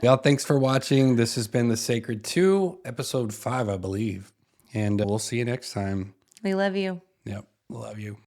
Y'all, thanks for watching. This has been The Sacred 2, episode 5, I believe. And we'll see you next time. We love you. Yep. Love you.